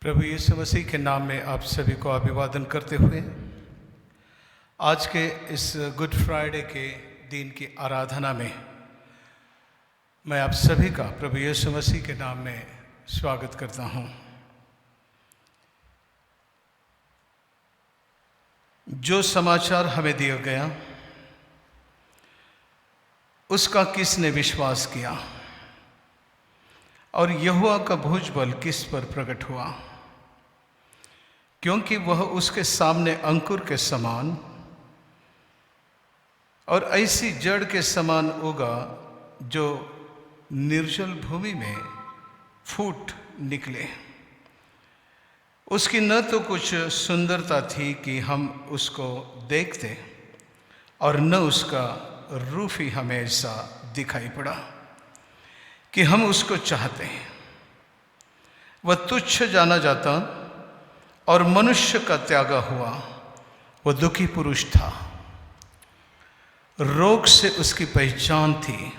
प्रभु यीशु मसीह के नाम में आप सभी को अभिवादन करते हुए आज के इस गुड फ्राइडे के दिन की आराधना में मैं आप सभी का प्रभु यीशु मसीह के नाम में स्वागत करता हूं। जो समाचार हमें दिया गया उसका किसने विश्वास किया और यहोवा का भुजबल किस पर प्रकट हुआ, क्योंकि वह उसके सामने अंकुर के समान और ऐसी जड़ के समान उगा जो निर्जल भूमि में फूट निकले। उसकी न तो कुछ सुंदरता थी कि हम उसको देखते और न उसका रूप ही हमें ऐसा दिखाई पड़ा कि हम उसको चाहते हैं। वह तुच्छ जाना जाता और मनुष्य का त्यागा हुआ। वह दुखी पुरुष था, रोग से उसकी पहचान थी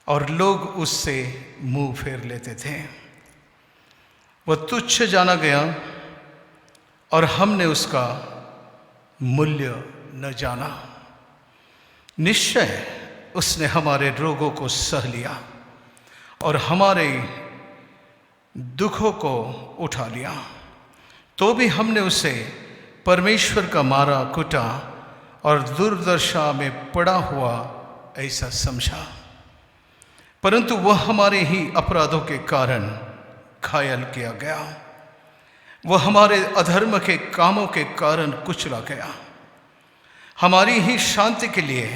और लोग उससे मुंह फेर लेते थे। वह तुच्छ जाना गया और हमने उसका मूल्य न जाना। निश्चय उसने हमारे रोगों को सह लिया और हमारे दुखों को उठा लिया। तो भी हमने उसे परमेश्वर का मारा कुटा और दुर्दशा में पड़ा हुआ ऐसा समझा, परंतु वह हमारे ही अपराधों के कारण घायल किया गया, वह हमारे अधर्म के कामों के कारण कुचला गया। हमारी ही शांति के लिए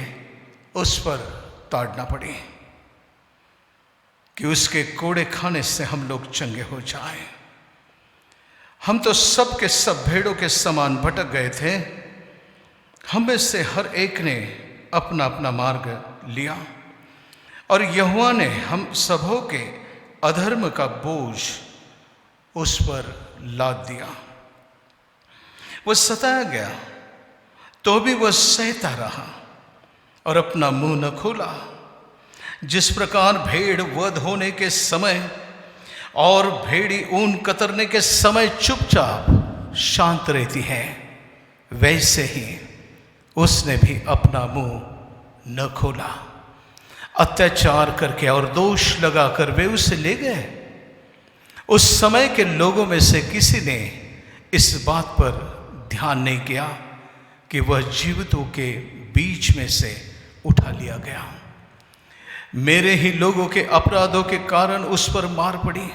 उस पर ताड़ना पड़ी कि उसके कोड़े खाने से हम लोग चंगे हो जाएं। हम तो सब के सब भेड़ों के समान भटक गए थे, हम में से हर एक ने अपना अपना मार्ग लिया और यहोवा ने हम सबों के अधर्म का बोझ उस पर लाद दिया। वह सताया गया तो भी वह सहता रहा और अपना मुंह न खोला। जिस प्रकार भेड़ वध होने के समय और भेड़ी ऊन कतरने के समय चुपचाप शांत रहती है, वैसे ही उसने भी अपना मुंह न खोला। अत्याचार करके और दोष लगाकर वे उसे ले गए। उस समय के लोगों में से किसी ने इस बात पर ध्यान नहीं किया कि वह जीवितों के बीच में से उठा लिया गया। मेरे ही लोगों के अपराधों के कारण उस पर मार पड़ी।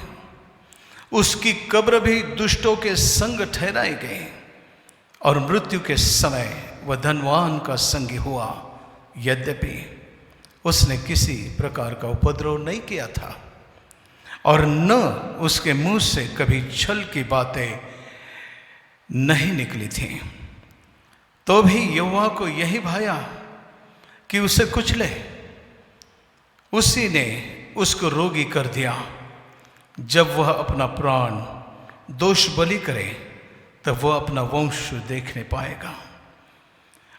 उसकी कब्र भी दुष्टों के संग ठहराई गई और मृत्यु के समय वह धनवान का संगी हुआ, यद्यपि उसने किसी प्रकार का उपद्रव नहीं किया था और न उसके मुंह से कभी छल की बातें नहीं निकली थी। तो भी यहोवा को यही भाया कि उसे कुचले। उसी ने उसको रोगी कर दिया। जब वह अपना प्राण दोष बलि करे तब वह अपना वंश देखने पाएगा।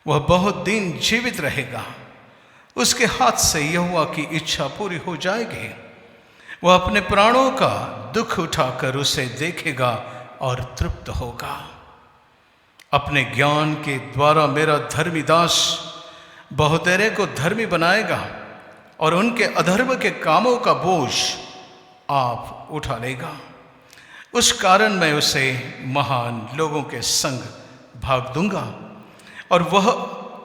वह बहुत दिन जीवित रहेगा। उसके हाथ से यहोवा की इच्छा पूरी हो जाएगी। वह अपने प्राणों का दुख उठाकर उसे देखेगा और तृप्त होगा। अपने ज्ञान के द्वारा मेरा धर्मी दास बहुतेरे को धर्मी बनाएगा और उनके अधर्म के कामों का बोझ आप उठा लेगा। उस कारण मैं उसे महान लोगों के संग भाग दूंगा और वह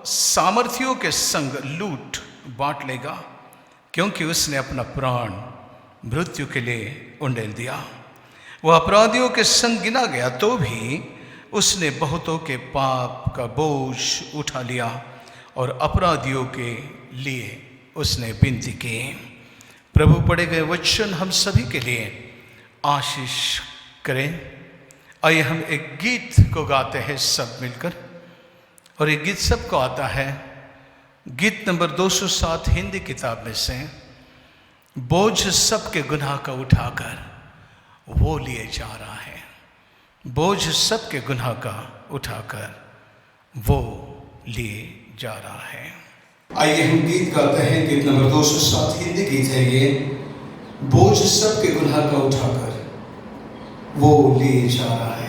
सामर्थियों के संग लूट बांट लेगा, क्योंकि उसने अपना प्राण मृत्यु के लिए उंडेल दिया। वह अपराधियों के संग गिना गया तो भी उसने बहुतों के पाप का बोझ उठा लिया और अपराधियों के लिए उसने विनती की। प्रभु पढ़े गए वचन हम सभी के लिए आशीष करें। आइए हम एक गीत को गाते हैं सब मिलकर, और ये गीत सबको आता है। गीत नंबर 207 हिंदी किताब में से। बोझ सबके गुनाह का उठाकर वो लिए जा रहा है। बोझ सबके गुनाह का उठाकर वो लिए जा रहा है। आइए हम गीत गाते हैं। गीत नंबर 207 हिंदी गीत है ये। बोझ सबके गुनाह का उठाकर वो ले जा रहा है।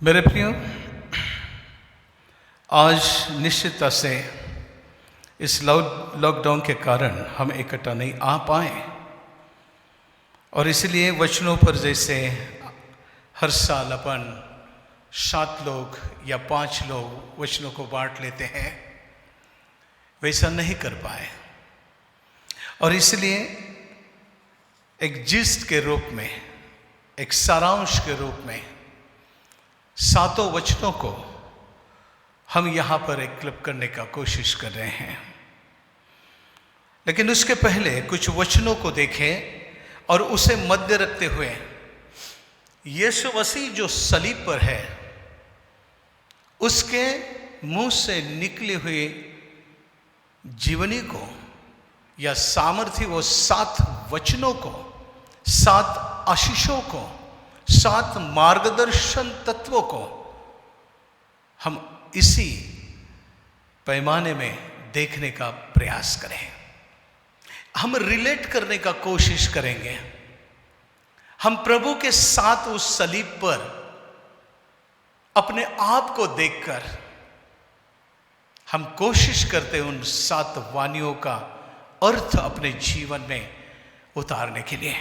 मेरे प्रियो, आज निश्चितता से इस लॉकडाउन के कारण हम इकट्ठा नहीं आ पाए और इसलिए वचनों पर जैसे हर साल अपन 7 लोग या 5 लोग वचनों को बांट लेते हैं, वैसा नहीं कर पाए और इसलिए एक जिस्ट के रूप में, एक सारांश के रूप में 7 वचनों को हम यहाँ पर एक क्लिप करने का कोशिश कर रहे हैं। लेकिन उसके पहले कुछ वचनों को देखें और उसे मध्य रखते हुए यीशु मसीह जो सलीब पर है उसके मुंह से निकली हुई जीवनी को या सामर्थ्य, वो 7 वचनों को, 7 आशीषों को, 7 मार्गदर्शन तत्वों को हम इसी पैमाने में देखने का प्रयास करें। हम रिलेट करने का कोशिश करेंगे। हम प्रभु के साथ उस सलीब पर अपने आप को देखकर हम कोशिश करते हैं उन 7 वाणियों का अर्थ अपने जीवन में उतारने के लिए।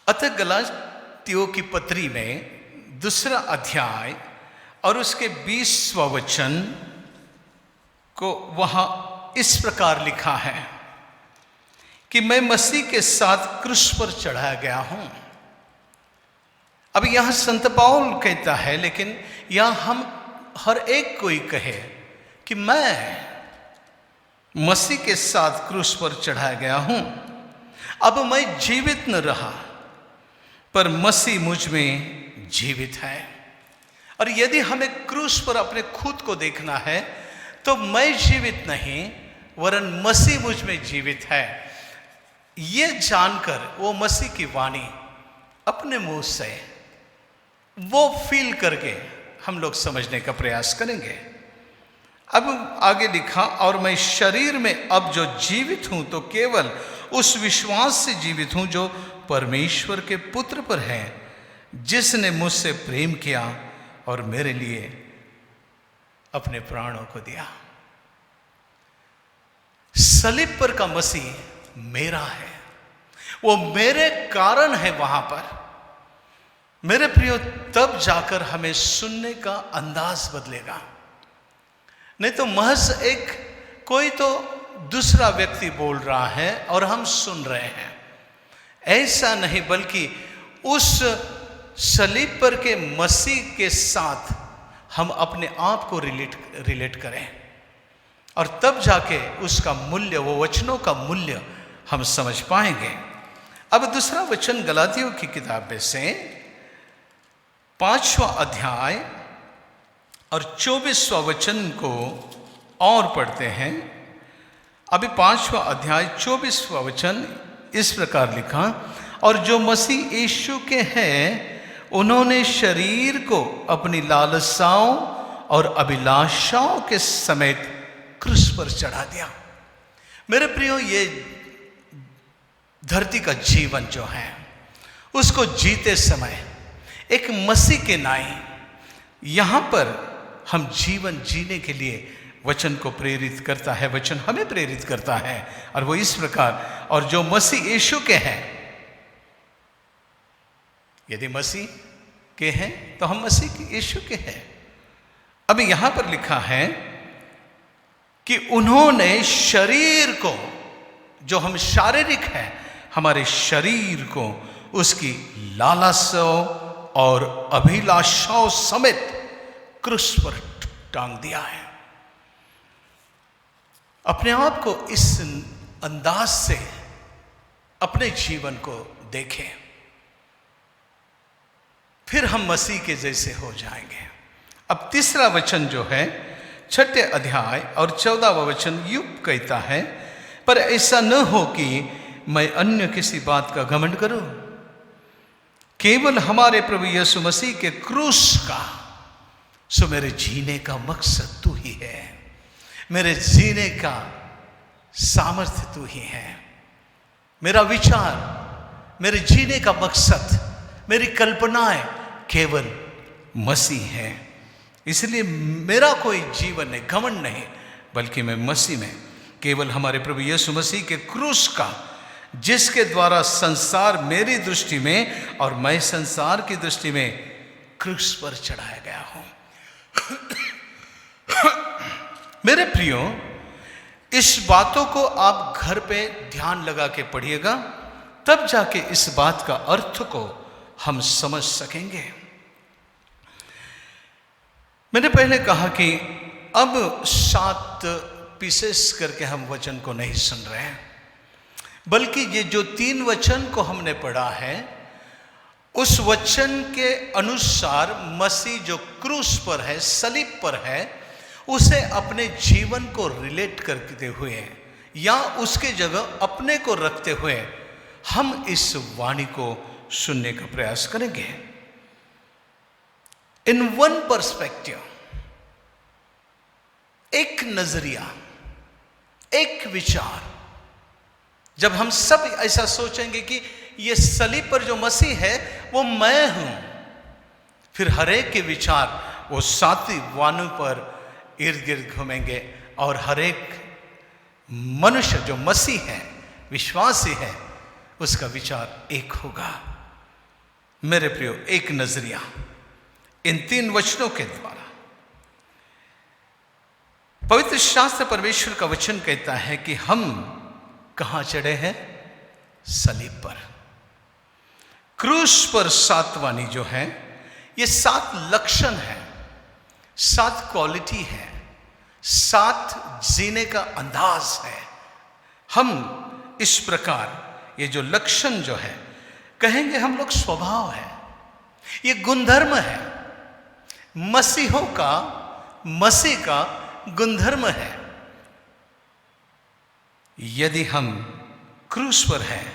अतः गलातियों की पत्री में दूसरा अध्याय और उसके 20वां वचन को वहां इस प्रकार लिखा है कि मैं मसीह के साथ क्रूस पर चढ़ाया गया हूं। अब यहां संत पौल कहता है, लेकिन यहां हम हर एक कोई कहे कि मैं मसीह के साथ क्रूस पर चढ़ाया गया हूं। अब मैं जीवित न रहा, पर मसीह मुझ में जीवित है। और यदि हमें क्रूस पर अपने खुद को देखना है तो मैं जीवित नहीं, वरन मसीह मुझ में जीवित है। ये जानकर वो मसीह की वाणी अपने मुंह से वो फील करके हम लोग समझने का प्रयास करेंगे। अब आगे लिखा, और मैं शरीर में अब जो जीवित हूं तो केवल उस विश्वास से जीवित हूं जो परमेश्वर के पुत्र पर है, जिसने मुझसे प्रेम किया और मेरे लिए अपने प्राणों को दिया। सलीब पर का मसीह मेरा है, वो मेरे कारण है वहां पर। मेरे प्रियो, तब जाकर हमें सुनने का अंदाज बदलेगा। नहीं तो महज एक कोई तो दूसरा व्यक्ति बोल रहा है और हम सुन रहे हैं, ऐसा नहीं, बल्कि उस सलीब पर के मसीह के साथ हम अपने आप को रिलेट करें, और तब जाके उसका मूल्य, वो वचनों का मूल्य हम समझ पाएंगे। अब दूसरा वचन गलातियों की किताब में से 5वां अध्याय और 24वां वचन को और पढ़ते हैं। अभी 5वां अध्याय 24वां वचन इस प्रकार लिखा, और जो मसीह यीशु के हैं उन्होंने शरीर को अपनी लालसाओं और अभिलाषाओं के समेत क्रूस पर चढ़ा दिया। मेरे प्रियो, ये धरती का जीवन जो है उसको जीते समय एक मसीह के नाई यहां पर हम जीवन जीने के लिए वचन को प्रेरित करता है, वचन हमें प्रेरित करता है। और वो इस प्रकार, और जो मसीह यीशु के हैं, यदि मसीह के हैं तो हम मसीह यीशु के हैं। अभी यहां पर लिखा है कि उन्होंने शरीर को, जो हम शारीरिक हैं, हमारे शरीर को उसकी लालसाओं और अभिलाषाओं समेत क्रूस पर टांग दिया है। अपने आप को इस अंदाज से अपने जीवन को देखें, फिर हम मसीह के जैसे हो जाएंगे। अब तीसरा वचन जो है 6 अध्याय और 14वां वचन यूं कहता है, पर ऐसा न हो कि मैं अन्य किसी बात का घमंड करूं, केवल हमारे प्रभु यीशु मसीह के क्रूस का। सो मेरे जीने का मकसद तू ही है, मेरे जीने का सामर्थ्य तू ही है। मेरा विचार, मेरे जीने का मकसद, मेरी कल्पनाएं केवल मसीह है। इसलिए मेरा कोई जीवन नहीं, घमंड नहीं, बल्कि मैं मसीह में केवल हमारे प्रभु यीशु मसीह के क्रूस का, जिसके द्वारा संसार मेरी दृष्टि में और मैं संसार की दृष्टि में क्रूस पर चढ़ाया गया हूं। मेरे प्रियो, इस बातों को आप घर पे ध्यान लगा के पढ़िएगा, तब जाके इस बात का अर्थ को हम समझ सकेंगे। मैंने पहले कहा कि अब 7 पीसेस करके हम वचन को नहीं सुन रहे हैं, बल्कि ये जो 3 वचन को हमने पढ़ा है, उस वचन के अनुसार मसीह जो क्रूस पर है, सलीब पर है, उसे अपने जीवन को रिलेट करते हुए या उसके जगह अपने को रखते हुए हम इस वाणी को सुनने का प्रयास करेंगे। इन वन पर्सपेक्टिव, एक नजरिया, एक विचार, जब हम सब ऐसा सोचेंगे कि ये सलीब पर जो मसीह है वो मैं हूं, फिर हरेक के विचार वो 7 वाणों पर इर्द गिर्द घूमेंगे और हरेक मनुष्य जो मसीह है, विश्वासी है, उसका विचार एक होगा। मेरे प्रियो, एक नजरिया, इन 3 वचनों के द्वारा। पवित्र शास्त्र परमेश्वर का वचन कहता है कि हम कहां चढ़े हैं? सलीब पर, क्रूस पर। 7 वाणी जो है, ये 7 लक्षण है, 7 क्वालिटी है, 7 जीने का अंदाज है। हम इस प्रकार ये जो लक्षण जो है, कहेंगे हम लोग स्वभाव है, ये गुणधर्म है, मसीह का गुणधर्म है। यदि हम क्रूस पर हैं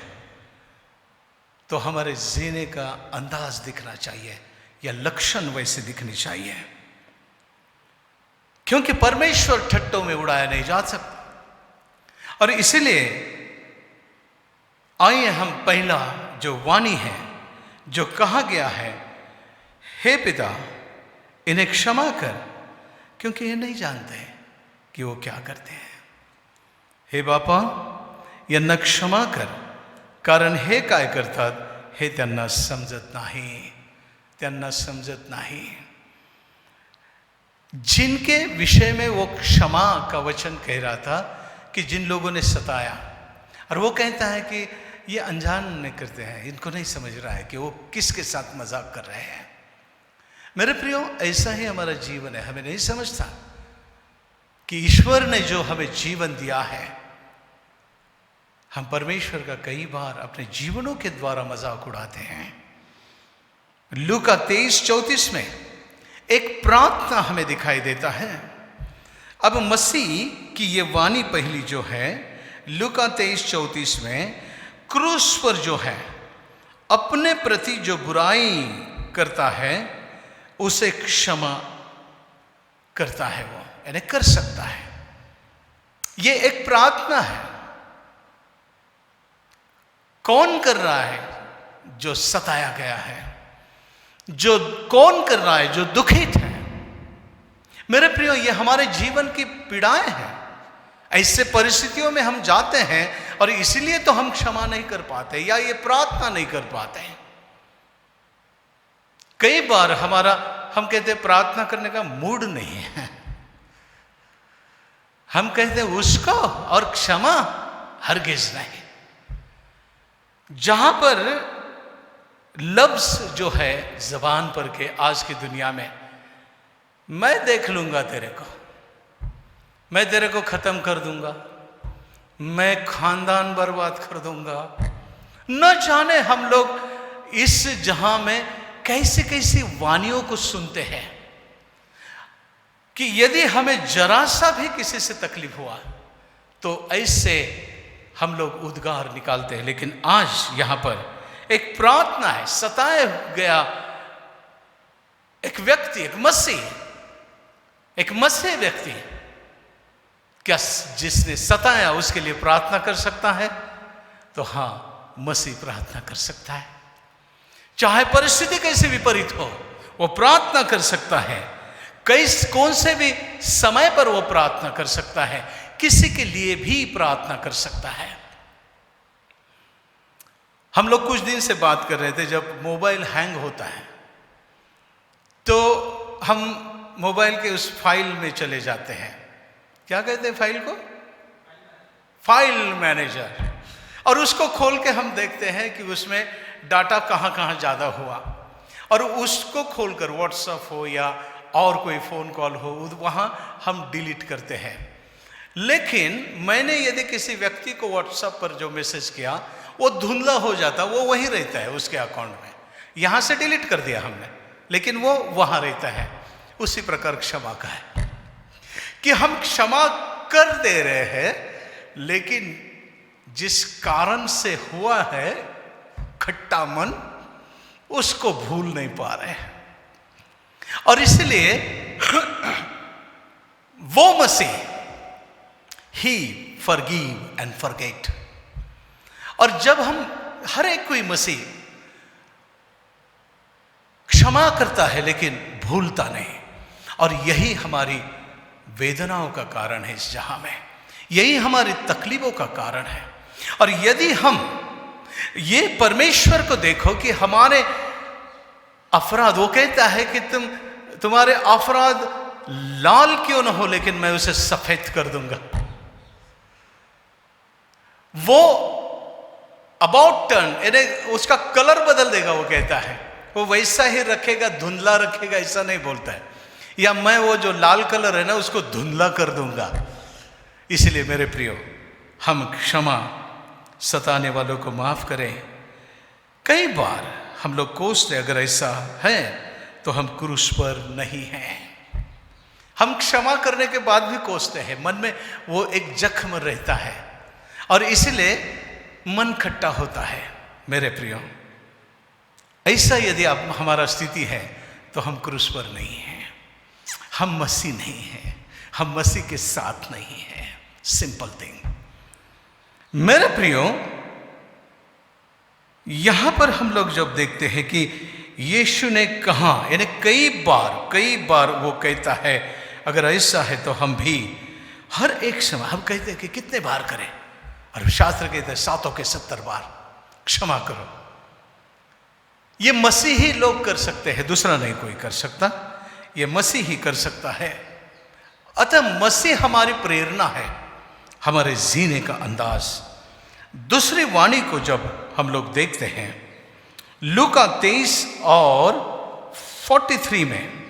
तो हमारे जीने का अंदाज दिखना चाहिए, या लक्षण वैसे दिखनी चाहिए, क्योंकि परमेश्वर ठट्टों में उड़ाया नहीं जा सकता। और इसीलिए आइए हम पहला जो वाणी है, जो कहा गया है, हे पिता इन्हें क्षमा कर, क्योंकि ये नहीं जानते कि वो क्या करते हैं। हे बापा यांना क्षमा कर, कारण हे काय करतात हे त्यांना समजत नाही। जिनके विषय में वो क्षमा का वचन कह रहा था कि जिन लोगों ने सताया, और वो कहता है कि ये अनजान नहीं करते हैं, इनको नहीं समझ रहा है कि वो किसके साथ मजाक कर रहे हैं। मेरे प्रियो, ऐसा ही हमारा जीवन है। हमें नहीं समझता कि ईश्वर ने जो हमें जीवन दिया है, हम परमेश्वर का कई बार अपने जीवनों के द्वारा मजाक उड़ाते हैं। लूका 23:34 में एक प्रार्थना हमें दिखाई देता है। अब मसीह की ये वाणी पहली जो है, लूका 23:34 में, क्रूस पर जो है अपने प्रति जो बुराई करता है उसे क्षमा करता है, वो यानी कर सकता है। ये एक प्रार्थना है। कौन कर रहा है? जो सताया गया है। कौन कर रहा है? जो दुखित है। मेरे प्रियो, ये हमारे जीवन की पीड़ाएं हैं। ऐसे परिस्थितियों में हम जाते हैं और इसीलिए तो हम क्षमा नहीं कर पाते या ये प्रार्थना नहीं कर पाते हैं। कई बार हम कहते हैं प्रार्थना करने का मूड नहीं है, हम कहते हैं उसको, और क्षमा हरगिज नहीं। जहां पर लफ्ज जो है जबान पर के आज की दुनिया में, मैं देख लूंगा तेरे को, मैं तेरे को खत्म कर दूंगा, मैं खानदान बर्बाद कर दूंगा, न जाने हम लोग इस जहां में कैसे कैसे वाणियों को सुनते हैं कि यदि हमें जरा सा भी किसी से तकलीफ हुआ तो ऐसे हम लोग उद्गार निकालते हैं। लेकिन आज यहां पर एक प्रार्थना है। सताया गया एक व्यक्ति, एक मसीह व्यक्ति, क्या जिसने सताया उसके लिए प्रार्थना कर सकता है? तो हां, मसीह प्रार्थना कर सकता है। चाहे परिस्थिति कैसे विपरीत हो, वो प्रार्थना कर सकता है। कौन से भी समय पर वो प्रार्थना कर सकता है, किसी के लिए भी प्रार्थना कर सकता है। हम लोग कुछ दिन से बात कर रहे थे, जब मोबाइल हैंग होता है तो हम मोबाइल के उस फाइल में चले जाते हैं, क्या कहते हैं फाइल को? File manager. और उसको खोल के हम देखते हैं कि उसमें डाटा कहाँ कहाँ ज़्यादा हुआ, और उसको खोलकर व्हाट्सएप हो या और कोई फ़ोन कॉल हो, वहाँ हम डिलीट करते हैं। लेकिन मैंने यदि किसी व्यक्ति को व्हाट्सएप पर जो मैसेज किया, वो धुंधला हो जाता, वो वहीं रहता है उसके अकाउंट में। यहाँ से डिलीट कर दिया हमने, लेकिन वो वहाँ रहता है। उसी प्रकार क्षमा का है कि हम क्षमा कर दे रहे हैं, लेकिन जिस कारण से हुआ है खट्टा मन, उसको भूल नहीं पा रहे हैं। और इसलिए वो मसीह ही फॉरगिव एंड फॉरगेट। और जब हम हर एक कोई मसीह क्षमा करता है लेकिन भूलता नहीं, और यही हमारी वेदनाओं का कारण है इस जहां में, यही हमारी तकलीफों का कारण है। और यदि हम ये परमेश्वर को देखो कि हमारे अपराध, वो कहता है कि तुम्हारे अपराध लाल क्यों ना हो लेकिन मैं उसे सफेद कर दूंगा। वो अबाउट टर्न, यानी उसका कलर बदल देगा। वो कहता है वो वैसा ही रखेगा, धुंधला रखेगा, ऐसा नहीं बोलता है। या मैं वो जो लाल कलर है ना उसको धुंधला कर दूंगा। इसलिए मेरे प्रियो, हम क्षमा, सताने वालों को माफ करें। कई बार हम लोग कोसते, अगर ऐसा है तो हम क्रूस पर नहीं हैं। हम क्षमा करने के बाद भी कोसते हैं, मन में वो एक जख्म रहता है और इसलिए मन खट्टा होता है। मेरे प्रियो, ऐसा यदि आप हमारा स्थिति है तो हम क्रूस पर नहीं हैं, हम मसीह नहीं हैं, हम मसीह के साथ नहीं हैं। Simple thing. मेरे प्रियो, यहां पर हम लोग जब देखते हैं कि यीशु ने कहा, यानी कई बार वो कहता है अगर ऐसा है तो हम भी हर एक समय, हम कहते हैं कि कितने बार करें, और शास्त्र कहते हैं 7 के 70 बार क्षमा करो। ये मसीही लोग कर सकते हैं, दूसरा नहीं कोई कर सकता, ये मसीह ही कर सकता है। अतः मसीह हमारी प्रेरणा है, हमारे जीने का अंदाज। दूसरी वाणी को जब हम लोग देखते हैं लूका 23 और 43 में,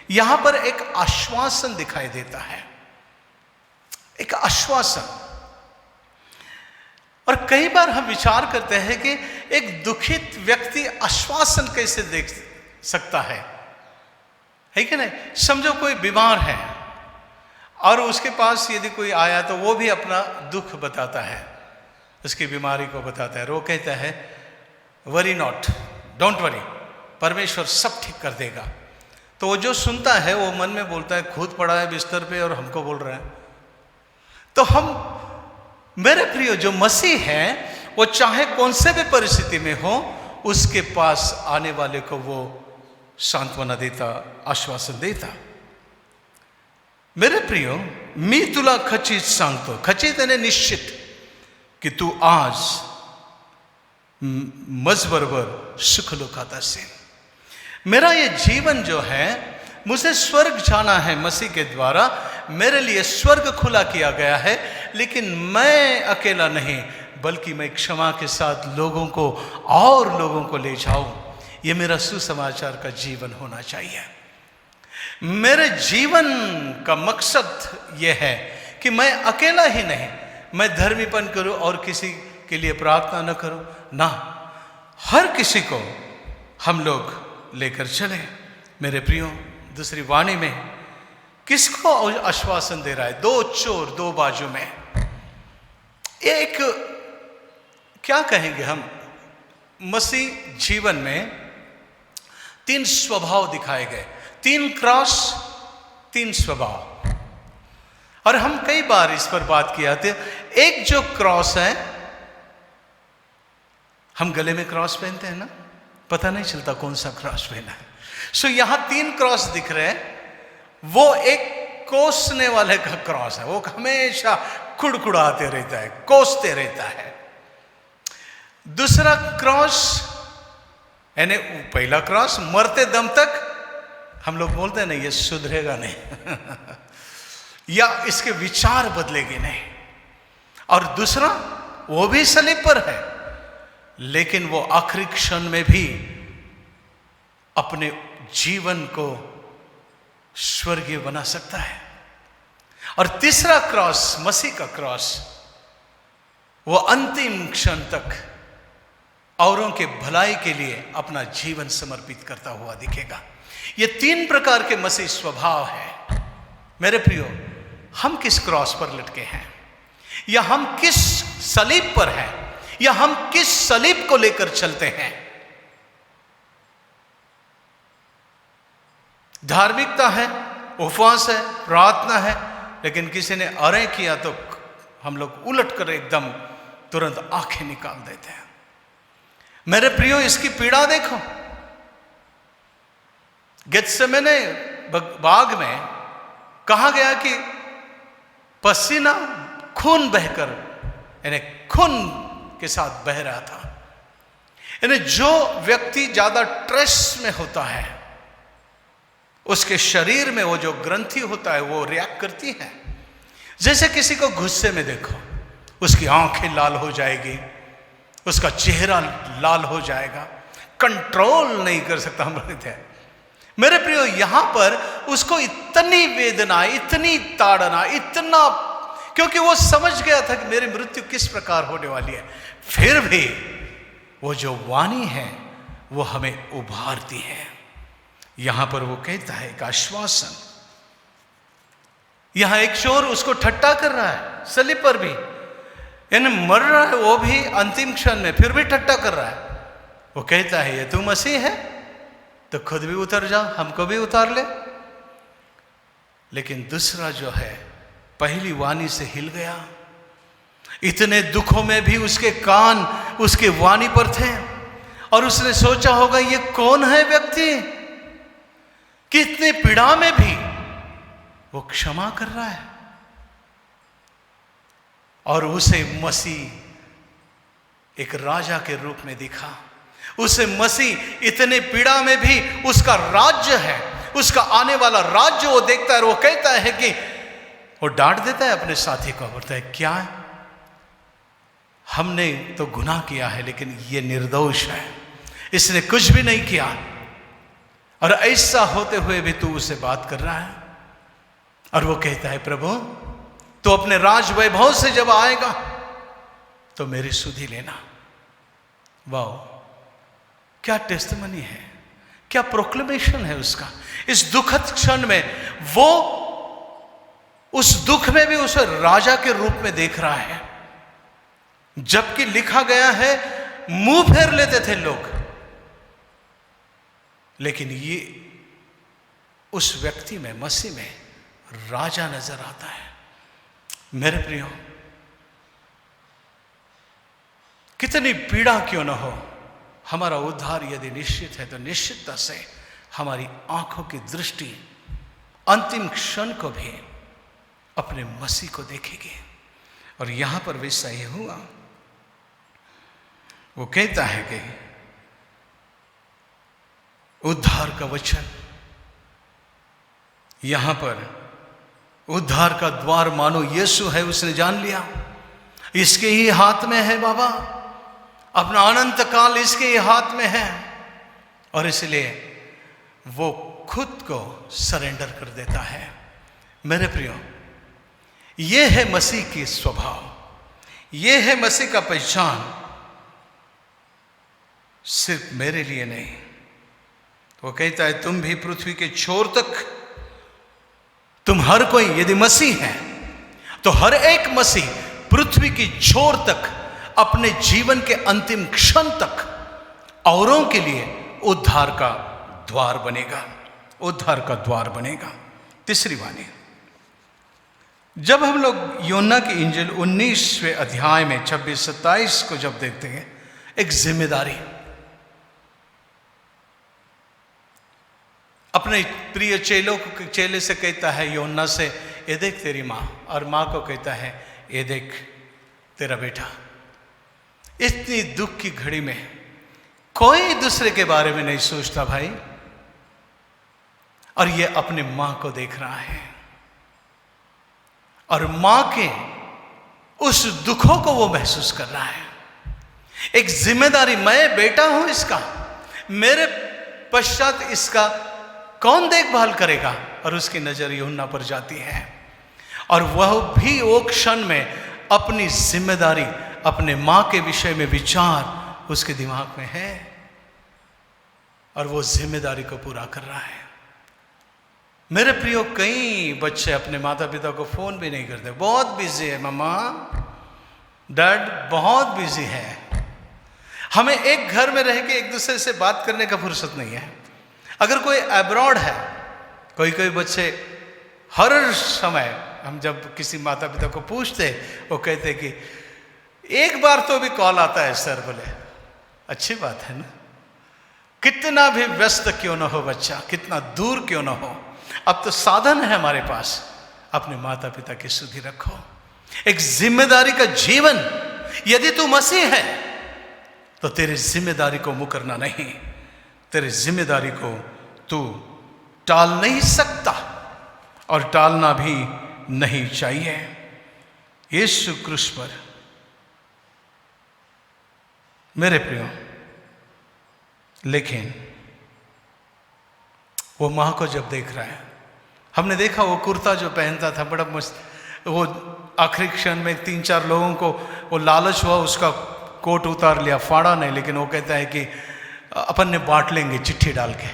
यहां पर एक आश्वासन दिखाई देता है, एक आश्वासन। और कई बार हम विचार करते हैं कि एक दुखित व्यक्ति आश्वासन कैसे देख सकता है कि नहीं। समझो कोई बीमार है और उसके पास यदि कोई आया तो वो भी अपना दुख बताता है, उसकी बीमारी को बताता है। वो कहता है वरी नॉट, डोंट वरी, परमेश्वर सब ठीक कर देगा। तो वो जो सुनता है वो मन में बोलता है, खुद पड़ा है बिस्तर पे और हमको बोल रहा है। तो हम, मेरे प्रियो, जो मसीह है वो चाहे कौन से भी परिस्थिति में हो, उसके पास आने वाले को वो सांत्वना देता, आश्वासन देता। मेरे प्रियो, मी तुला खचित सांगतो, खचित यानी निश्चित, कि तू आज मजबरबर सुख लोकात असेल। मेरा ये जीवन जो है, मुझे स्वर्ग जाना है मसीह के द्वारा, मेरे लिए स्वर्ग खुला किया गया है। लेकिन मैं अकेला नहीं, बल्कि मैं क्षमा के साथ लोगों को और लोगों को ले जाऊं। ये मेरा सुसमाचार का जीवन होना चाहिए। मेरे जीवन का मकसद ये है कि मैं अकेला ही नहीं, मैं धर्मीपन करूं और किसी के लिए प्रार्थना न करूं, ना, हर किसी को हम लोग लेकर चले। मेरे प्रियो, दूसरी वाणी में किसको आश्वासन दे रहा है? 2 चोर 2 बाजू में। एक, क्या कहेंगे हम, मसीह जीवन में 3 स्वभाव दिखाए गए, 3 क्रॉस, 3 स्वभाव। और हम कई बार इस पर बात किया थे। एक जो क्रॉस है, हम गले में क्रॉस पहनते हैं ना, पता नहीं चलता कौन सा क्रॉस पहना है। सो यहां 3 क्रॉस दिख रहे हैं। वो एक कोसने वाले का क्रॉस है, वो हमेशा कुड़कुड़ाते रहता है, कोसते रहता है। दूसरा क्रॉस, यानी पहला क्रॉस, मरते दम तक हम लोग बोलते हैं ना, ये सुधरेगा नहीं या इसके विचार बदलेंगे नहीं। और दूसरा, वो भी सलीब पर है, लेकिन वो आखिरी क्षण में भी अपने जीवन को स्वर्गीय बना सकता है। और तीसरा क्रॉस, मसीह का क्रॉस, वो अंतिम क्षण तक औरों के भलाई के लिए अपना जीवन समर्पित करता हुआ दिखेगा। ये 3 प्रकार के मसीह स्वभाव है। मेरे प्रियो, हम किस क्रॉस पर लटके हैं, या हम किस सलीब पर हैं, या हम किस सलीब को लेकर चलते हैं? धार्मिकता है, उपवास है, प्रार्थना है, लेकिन किसी ने अरे किया तो हम लोग उलट कर एकदम तुरंत आंखें निकाल देते हैं। मेरे प्रियो, इसकी पीड़ा देखो। गेत्सेमने बाग में कहा गया कि पसीना खून बहकर, यानी खून के साथ बह रहा था। यानी जो व्यक्ति ज्यादा स्ट्रेस में होता है, उसके शरीर में वो जो ग्रंथि होता है वो रिएक्ट करती है। जैसे किसी को गुस्से में देखो, उसकी आंखें लाल हो जाएगी, उसका चेहरा लाल हो जाएगा, कंट्रोल नहीं कर सकता। हम लोग थे मेरे प्रियो, यहां पर उसको इतनी वेदना, इतनी ताड़ना, इतना, क्योंकि वो समझ गया था कि मेरी मृत्यु किस प्रकार होने वाली है, फिर भी वो जो वाणी है वो हमें उभारती है। यहां पर वो कहता है एक आश्वासन। यहां एक चोर उसको ठट्टा कर रहा है, सलीब पर भी, यानी मर रहा है वो भी अंतिम क्षण में, फिर भी ठट्टा कर रहा है। वो कहता है ये तू मसीह है तो खुद भी उतर जा, हमको भी उतार ले। लेकिन दूसरा जो है पहली वाणी से हिल गया। इतने दुखों में भी उसके कान उसके वाणी पर थे, और उसने सोचा होगा ये कौन है व्यक्ति कि इतने पीड़ा में भी वो क्षमा कर रहा है। और उसे मसीह एक राजा के रूप में दिखा। उसे मसीह इतने पीड़ा में भी उसका राज्य है, उसका आने वाला राज्य वो देखता है। और वो कहता है कि वो डांट देता है अपने साथी को, बोलता है क्या है? हमने तो गुनाह किया है, लेकिन ये निर्दोष है, इसने कुछ भी नहीं किया, और ऐसा होते हुए भी तू उससे बात कर रहा है। और वो कहता है प्रभु तो अपने राज वैभव से जब आएगा तो मेरी सुधि लेना। वाह, क्या टेस्टिमनी है, क्या प्रोक्लेमेशन है उसका। इस दुखद क्षण में वो उस दुख में भी उसे राजा के रूप में देख रहा है, जबकि लिखा गया है मुंह फेर लेते थे लोग, लेकिन ये उस व्यक्ति में, मसीह में राजा नजर आता है। मेरे प्रियो, कितनी पीड़ा क्यों न हो, हमारा उद्धार यदि निश्चित है तो निश्चितता से हमारी आंखों की दृष्टि अंतिम क्षण को भी अपने मसीह को देखेगी। और यहां पर वैसा ही हुआ। वो कहता है कि उद्धार का वचन, यहां पर उद्धार का द्वार मानो यीशु है, उसने जान लिया इसके ही हाथ में है बाबा, अपना अनंत काल इसके ही हाथ में है। और इसलिए वो खुद को सरेंडर कर देता है। मेरे प्रियो, ये है मसीह की स्वभाव, ये है मसीह का पहचान। सिर्फ मेरे लिए नहीं, वो कहता है तुम भी पृथ्वी के छोर तक, तुम हर कोई यदि मसीह है तो हर एक मसीह पृथ्वी की छोर तक, अपने जीवन के अंतिम क्षण तक औरों के लिए उद्धार का द्वार बनेगा, उद्धार का द्वार बनेगा। तीसरी वाणी, जब हम लोग योना की इंजिल 19वें अध्याय में 26-27 को जब देखते हैं, एक जिम्मेदारी, अपने प्रिय चेले से कहता है योना से, ये देख तेरी माँ, और माँ को कहता है ये देख तेरा बेटा। इतनी दुख की घड़ी में कोई दूसरे के बारे में नहीं सोचता भाई, और ये अपने माँ को देख रहा है, और माँ के उस दुखों को वो महसूस कर रहा है। एक जिम्मेदारी, मैं बेटा हूं इसका, मेरे पश्चात इसका कौन देखभाल करेगा। और उसकी नजर यूहन्ना पर जाती है, और वह भी वो क्षण में अपनी जिम्मेदारी, अपने मां के विषय में विचार उसके दिमाग में है, और वो जिम्मेदारी को पूरा कर रहा है। मेरे प्रियो, कई बच्चे अपने माता पिता को फोन भी नहीं करते, बहुत बिजी है मम्मा, डैड बहुत बिजी है। हमें एक घर में रह के एक दूसरे से बात करने का फुर्सत नहीं है। अगर कोई अब्रॉड है, कोई बच्चे हर समय, हम जब किसी माता पिता को पूछते, वो कहते कि एक बार तो भी कॉल आता है सर। बोले अच्छी बात है ना, कितना भी व्यस्त क्यों ना हो बच्चा, कितना दूर क्यों ना हो, अब तो साधन है हमारे पास, अपने माता पिता की सुधि रखो। एक जिम्मेदारी का जीवन, यदि तू मसीह है तो तेरी जिम्मेदारी को मुकरना नहीं, तेरी जिम्मेदारी को तू टाल नहीं सकता और टालना भी नहीं चाहिए। यीशु क्रूस पर मेरे प्रियो, लेकिन वो मां को जब देख रहा है, हमने देखा वो कुर्ता जो पहनता था बड़ा मस्त, वो आखिरी क्षण में 3-4 लोगों को वो लालच हुआ, उसका कोट उतार लिया, फाड़ा नहीं, लेकिन वो कहता है कि अपन ने बांट लेंगे चिट्ठी डाल के।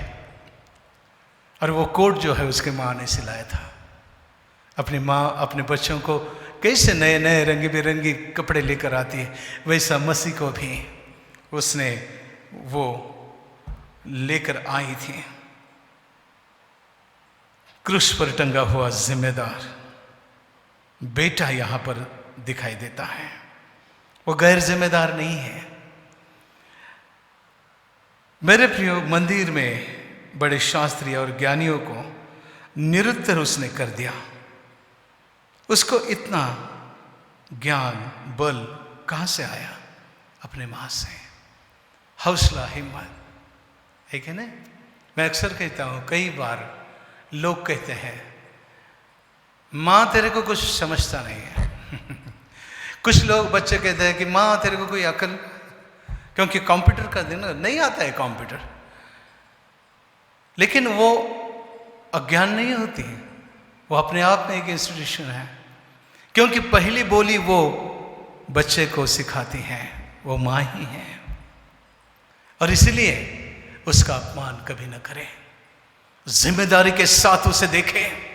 और वो कोट जो है उसके माँ ने सिलाया था। अपनी माँ अपने बच्चों को कैसे नए नए रंगी बिरंगी कपड़े लेकर आती है, वैसा मसीह को भी उसने वो लेकर आई थी। क्रूस पर टंगा हुआ जिम्मेदार बेटा यहां पर दिखाई देता है। वो गैर जिम्मेदार नहीं है। मेरे प्रियो, मंदिर में बड़े शास्त्री और ज्ञानियों को निरुत्तर उसने कर दिया। उसको इतना ज्ञान बल कहां से आया? अपने मां से। हौसला, हिम्मत, ठीक है ना? मैं अक्सर कहता हूं, कई बार लोग कहते हैं मां तेरे को कुछ समझता नहीं है। कुछ लोग बच्चे कहते हैं कि मां तेरे को कोई अकल, क्योंकि कंप्यूटर का दिन नहीं आता है कंप्यूटर। लेकिन वो अज्ञान नहीं होती, वो अपने आप में एक इंस्टीट्यूशन है, क्योंकि पहली बोली वो बच्चे को सिखाती है, वो मां ही है। और इसलिए उसका अपमान कभी न करें, जिम्मेदारी के साथ उसे देखें,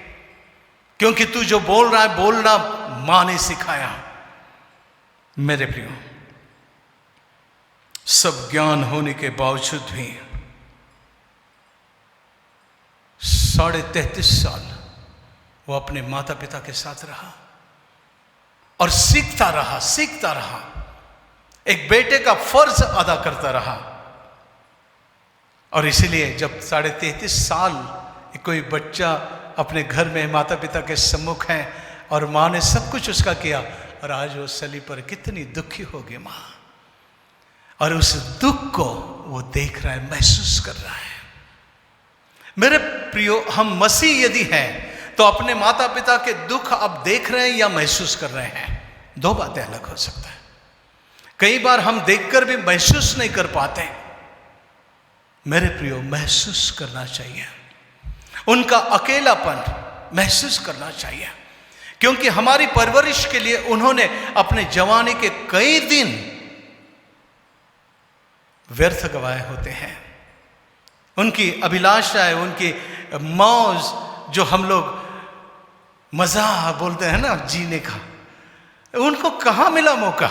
क्योंकि तू जो बोल रहा है बोलना मां ने सिखाया। मेरे प्रियो, सब ज्ञान होने के बावजूद भी 33.5 साल वो अपने माता पिता के साथ रहा और सीखता रहा, एक बेटे का फर्ज अदा करता रहा। और इसीलिए जब 33.5 साल कोई बच्चा अपने घर में माता पिता के सम्मुख है और मां ने सब कुछ उसका किया, और आज वो सली पर कितनी दुखी होगी मां, और उस दुख को वो देख रहा है, महसूस कर रहा है। मेरे प्रियो, हम मसीह यदि हैं तो अपने माता पिता के दुख अब देख रहे हैं या महसूस कर रहे हैं? दो बातें अलग हो सकता है। कई बार हम देखकर भी महसूस नहीं कर पाते। मेरे प्रियो, महसूस करना चाहिए, उनका अकेलापन महसूस करना चाहिए, क्योंकि हमारी परवरिश के लिए उन्होंने अपने जवानी के कई दिन व्यर्थ गवाए होते हैं। उनकी अभिलाषाएं, उनकी मौज, जो हम लोग मजा बोलते हैं ना जीने का, उनको कहां मिला मौका?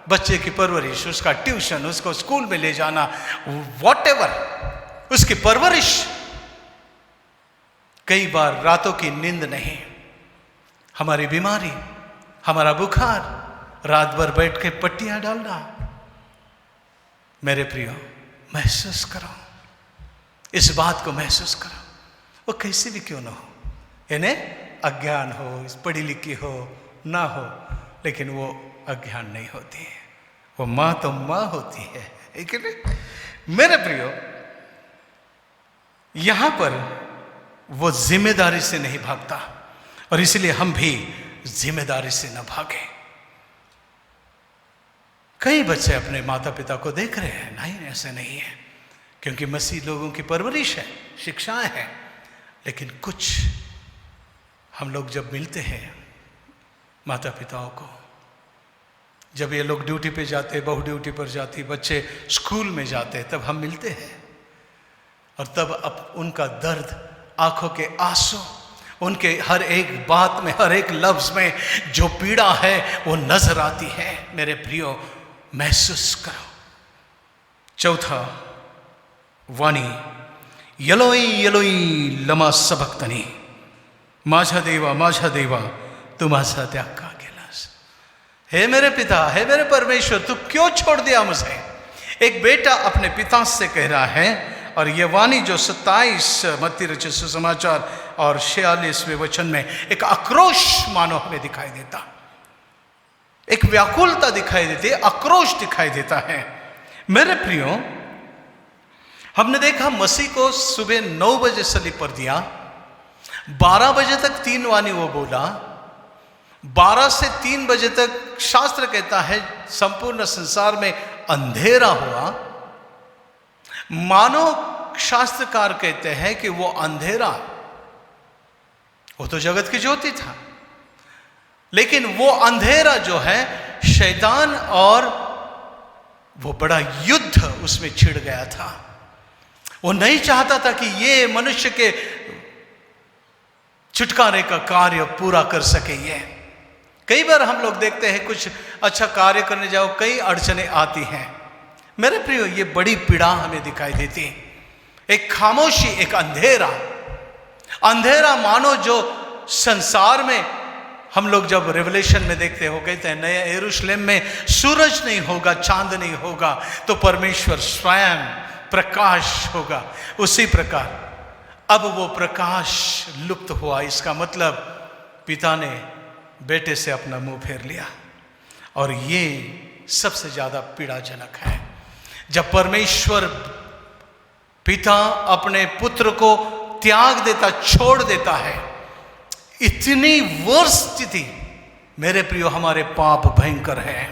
बच्चे की परवरिश, उसका ट्यूशन, उसको स्कूल में ले जाना, वॉटेवर, उसकी परवरिश। कई बार रातों की नींद नहीं, हमारी बीमारी, हमारा बुखार, रात भर बैठ के पट्टियां डालना। मेरे प्रियो, महसूस करो, इस बात को महसूस करो, वो कैसे भी क्यों ना हो, यानी अज्ञान हो, पढ़ी लिखी हो ना हो, लेकिन वो अज्ञान नहीं होती है। वो मां तो मां होती है, ठीक है? मेरे प्रियो, यहां पर वो जिम्मेदारी से नहीं भागता, और इसलिए हम भी जिम्मेदारी से न भागें। कई बच्चे अपने माता पिता को देख रहे हैं, नहीं ऐसे नहीं है, क्योंकि मसीह लोगों की परवरिश है, शिक्षाएं हैं। लेकिन कुछ हम लोग जब मिलते हैं माता पिताओं को, जब ये लोग ड्यूटी पे जाते, बहू ड्यूटी पर जाती, बच्चे स्कूल में जाते, तब हम मिलते हैं, और तब अब उनका दर्द, आंखों के आंसू, उनके हर एक बात में, हर एक लफ्ज में जो पीड़ा है वो नजर आती है। मेरे प्रियो, महसूस करो। चौथा वाणी, यलोई यलोई लमा सबक्तनी, माझा देवा तू माझा त्याग का गेलास। हे मेरे पिता, हे मेरे परमेश्वर, तू क्यों छोड़ दिया मुझे? एक बेटा अपने पिता से कह रहा है, और ये वाणी जो 27 मत्ती रचित सुसमाचार और 46वें वचन में एक आक्रोश मानो हमें दिखाई देता, एक व्याकुलता दिखाई देती है, आक्रोश दिखाई देता है। मेरे प्रियो, हमने देखा मसीह को सुबह 9 बजे सलीब पर दिया, 12 बजे तक 3 वाणी वो बोला, 12 से 3 बजे तक शास्त्र कहता है संपूर्ण संसार में अंधेरा हुआ। मानो शास्त्रकार कहते हैं कि वो अंधेरा, वो तो जगत की ज्योति था, लेकिन वो अंधेरा जो है शैतान और वो बड़ा युद्ध उसमें छिड़ गया था। वो नहीं चाहता था कि ये मनुष्य के छुटकारे का कार्य पूरा कर सके। ये कई बार हम लोग देखते हैं कुछ अच्छा कार्य करने जाओ, कई अड़चने आती हैं। मेरे प्रियो, ये बड़ी पीड़ा हमें दिखाई देती है। एक खामोशी, एक अंधेरा, अंधेरा मानो जो संसार में हम लोग जब रेवलेशन में देखते हो, कहते हैं नए यरूशलेम में सूरज नहीं होगा, चांद नहीं होगा, तो परमेश्वर स्वयं प्रकाश होगा। उसी प्रकार अब वो प्रकाश लुप्त हुआ। इसका मतलब पिता ने बेटे से अपना मुंह फेर लिया, और ये सबसे ज्यादा पीड़ाजनक है। जब परमेश्वर पिता अपने पुत्र को त्याग देता, छोड़ देता है, इतनी वर्ष स्थिति। मेरे प्रियो, हमारे पाप भयंकर है।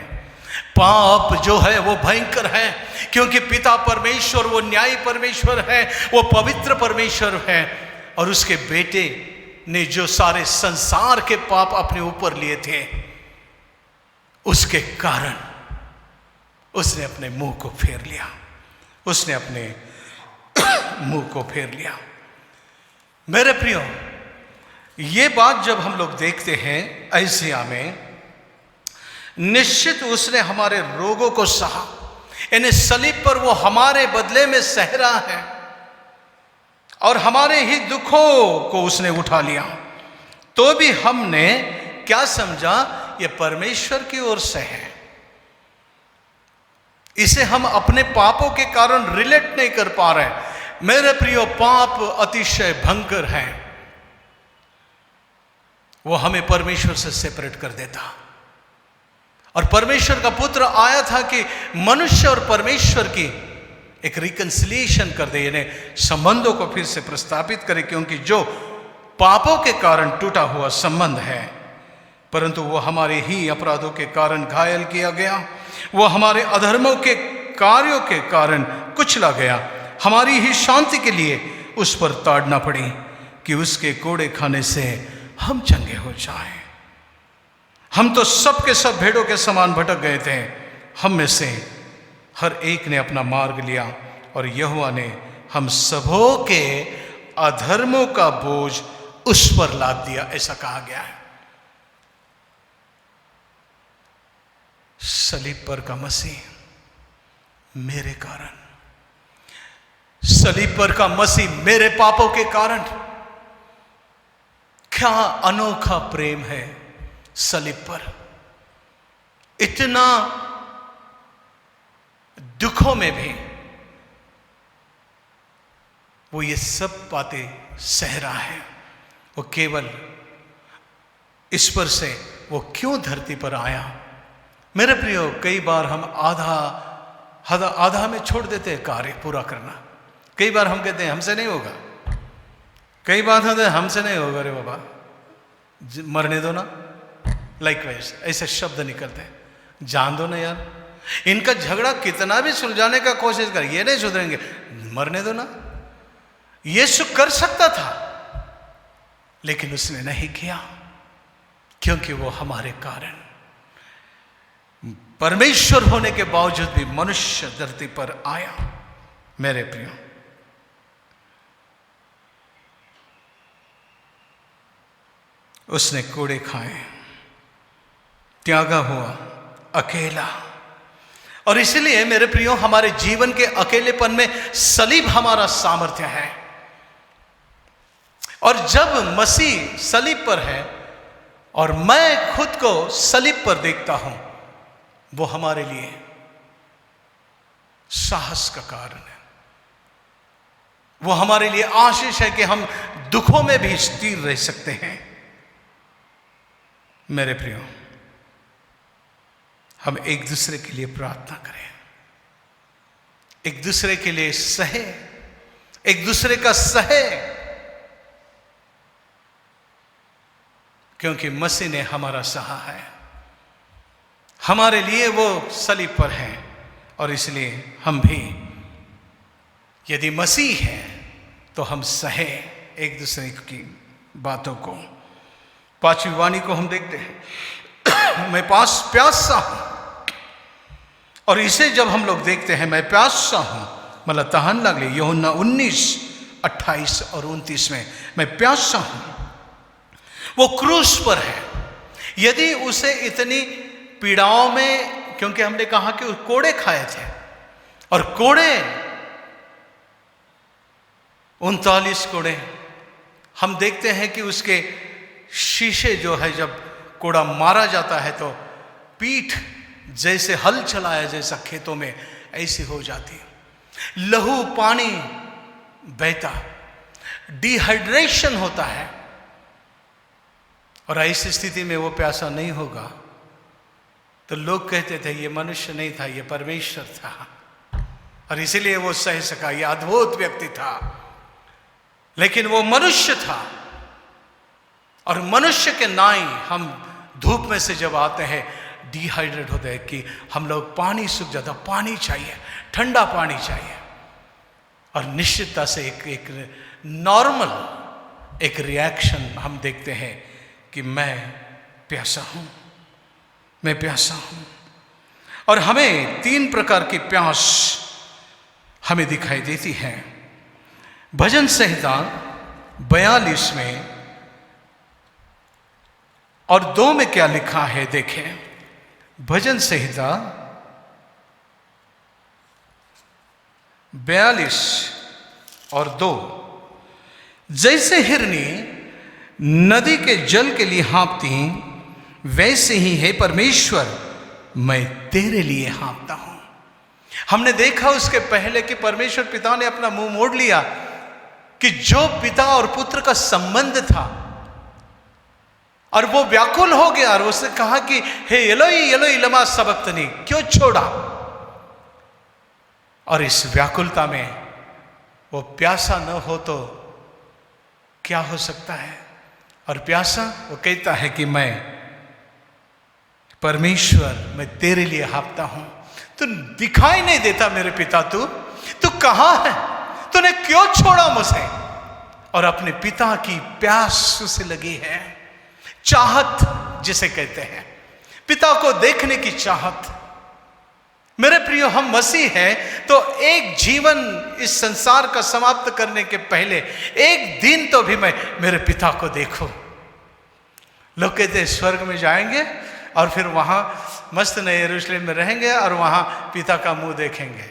पाप जो है वो भयंकर है, क्योंकि पिता परमेश्वर, वो न्यायी परमेश्वर है, वो पवित्र परमेश्वर है, और उसके बेटे ने जो सारे संसार के पाप अपने ऊपर लिए थे, उसके कारण उसने अपने मुंह को फेर लिया। उसने अपने मुंह को फेर लिया। मेरे प्रियो, ये बात जब हम लोग देखते हैं ऐसिया में, निश्चित उसने हमारे रोगों को सहा, यानी सलीब पर वो हमारे बदले में सह रहा है, और हमारे ही दुखों को उसने उठा लिया। तो भी हमने क्या समझा, ये परमेश्वर की ओर से है। इसे हम अपने पापों के कारण रिलेट नहीं कर पा रहे। मेरे प्रियो, पाप अतिशय भयंकर है, वो हमें परमेश्वर से सेपरेट कर देता। और परमेश्वर का पुत्र आया था कि मनुष्य और परमेश्वर की एक रिकंसिलिएशन कर दे, यानी संबंधों को फिर से प्रस्तापित करे। क्योंकि जो पापों के कारण टूटा हुआ संबंध है, परंतु वो हमारे ही अपराधों के कारण घायल किया गया, वो हमारे अधर्मों के कार्यों के कारण कुचला गया। हमारी ही शांति के लिए उस पर ताड़ना पड़ी कि उसके कोड़े खाने से हम चंगे हो जाएं। हम तो सब के सब भेड़ों के समान भटक गए थे, हम में से हर एक ने अपना मार्ग लिया, और यहोवा ने हम सबों के अधर्मों का बोझ उस पर लाद दिया, ऐसा कहा गया है। सलीब पर का मसीह मेरे कारण, सलीब पर का मसीह मेरे पापों के कारण। क्या अनोखा प्रेम है सलीब पर। इतना दुखों में भी वो ये सब बातें सह रहा है। वो केवल इस पर से वो क्यों धरती पर आया। मेरे प्रियो, कई बार हम आधा में छोड़ देते हैं कार्य पूरा करना। कई बार हम कहते हैं हमसे नहीं होगा, कई बार होते हैं हमसे नहीं होगा, अरे बाबा मरने दो ना, लाइकवाइज ऐसे शब्द निकलते हैं, जान दो ना यार, इनका झगड़ा कितना भी सुलझाने का कोशिश कर, ये नहीं सुधरेंगे, मरने दो ना। यीशु कर सकता था, लेकिन उसने नहीं किया, क्योंकि वो हमारे कारण, परमेश्वर होने के बावजूद भी मनुष्य धरती पर आया। मेरे प्रियो, उसने कोड़े खाए, त्यागा हुआ, अकेला। और इसलिए मेरे प्रियो, हमारे जीवन के अकेलेपन में सलीब हमारा सामर्थ्य है। और जब मसीह सलीब पर है और मैं खुद को सलीब पर देखता हूं, वो हमारे लिए साहस का कारण है। वो हमारे लिए आशीष है कि हम दुखों में भी स्थिर रह सकते हैं। मेरे प्रियो, हम एक दूसरे के लिए प्रार्थना करें। एक दूसरे के लिए सहे, एक दूसरे का सहे, क्योंकि मसीह ने हमारा सहा है, हमारे लिए वो सलीब पर है। और इसलिए हम भी यदि मसीह है तो हम सहे एक दूसरे की बातों को। पांचवी वाणी को हम देखते हैं, मैं प्यासा हूं। और इसे जब हम लोग देखते हैं, मैं प्यासा हूं, मतलब तहान लगले, यूहन्ना 19:28 और 29 में मैं प्यासा हूं, वो क्रूस पर है। यदि उसे इतनी पीड़ाओं में, क्योंकि हमने कहा कि वो कोड़े खाए थे, और कोड़े 39 कोड़े, हम देखते हैं कि उसके शीशे जो है, जब कोड़ा मारा जाता है तो पीठ जैसे हल चलाया जैसा खेतों में ऐसी हो जाती है, लहू पानी बहता, डिहाइड्रेशन होता है। और ऐसी स्थिति में वो प्यासा नहीं होगा तो लोग कहते थे ये मनुष्य नहीं था, ये परमेश्वर था, और इसीलिए वो सह सका, ये अद्भुत व्यक्ति था। लेकिन वो मनुष्य था, और मनुष्य के नाई हम धूप में से जब आते हैं डिहाइड्रेट होते हैं कि हम लोग पानी सूख जाता, पानी चाहिए, ठंडा पानी चाहिए। और निश्चितता से एक नॉर्मल एक रिएक्शन हम देखते हैं कि मैं प्यासा हूं, मैं प्यासा हूं। और हमें 3 प्रकार की प्यास हमें दिखाई देती है। भजन संहिता 42 में और 2 में क्या लिखा है देखें। भजन संहिता 42 और 2, जैसे हिरनी नदी के जल के लिए हाँपती, वैसे ही है परमेश्वर, मैं तेरे लिए हाँपता हूं। हमने देखा उसके पहले कि परमेश्वर पिता ने अपना मुंह मोड़ लिया, कि जो पिता और पुत्र का संबंध था, और वो व्याकुल हो गया, और उसने कहा कि हे एलोई एलोई लमा सबक्तनी, क्यों छोड़ा। और इस व्याकुलता में वो प्यासा न हो तो क्या हो सकता है। और प्यासा वो कहता है कि मैं परमेश्वर, मैं तेरे लिए हाँपता हूं। तू दिखाई नहीं देता मेरे पिता, तू कहां है, तूने क्यों छोड़ा मुझे। और अपने पिता की प्यास उसे लगी है, चाहत जिसे कहते हैं, पिता को देखने की चाहत। मेरे प्रियो, हम मसीह हैं तो एक जीवन इस संसार का समाप्त करने के पहले एक दिन तो भी मैं मेरे पिता को देखूं। लोग कहते हैं स्वर्ग में जाएंगे और फिर वहां मस्त नए यरूशलेम में रहेंगे और वहां पिता का मुंह देखेंगे।